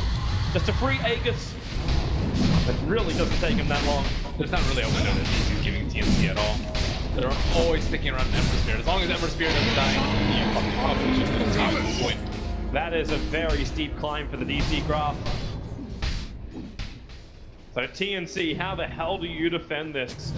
B: just a free Aegis. It really doesn't take him that long.
C: There's not really a window that he's giving TNC at all. They're always sticking around Ember Spirit. As long as Ember Spirit doesn't die, you probably should be top at this point.
B: That is a very steep climb for the DC graph. So TNC, how the hell do you defend this?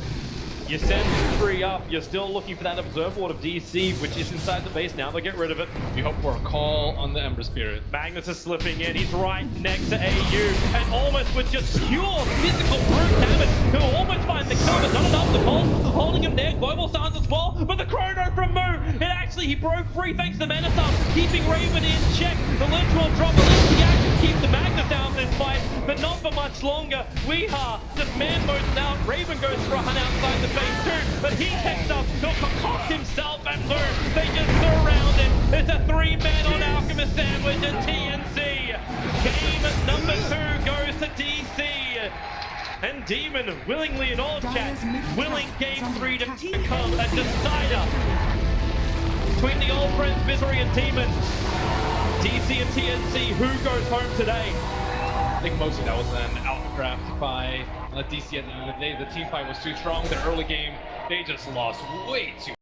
B: You send 3 up, you're still looking for that Observe Ward of DC, which is inside the base now, they'll get rid of it.
C: We hope for a call on the Ember Spirit.
B: Magnus is slipping in, he's right next to AU, and almost with just pure physical brute damage, he'll almost find the kill, but not enough. The Pulse holding him there, Global Stance as well, but the Chrono from Moo, and actually he broke free thanks to the Menace, keeping Raven in check. The Lich will drop a little, he actually keeps the Magnus down this fight, but not for much longer. Weeha just man modes out, Raven goes for a hunt outside the phase 2, but he takes up, he'll concoct himself and Moo, they just surround him. It's a 3-man on Alchemist sandwich and TNC. Game number 2 goes to DC. And Demon willingly in all chat, willing game 3 to become a decider between the old friends Misery and Demon. DC and TNC, who goes home today?
C: I think mostly that was an outcraft by DC at the end of the day. The team fight was too strong. The early game, they just lost way too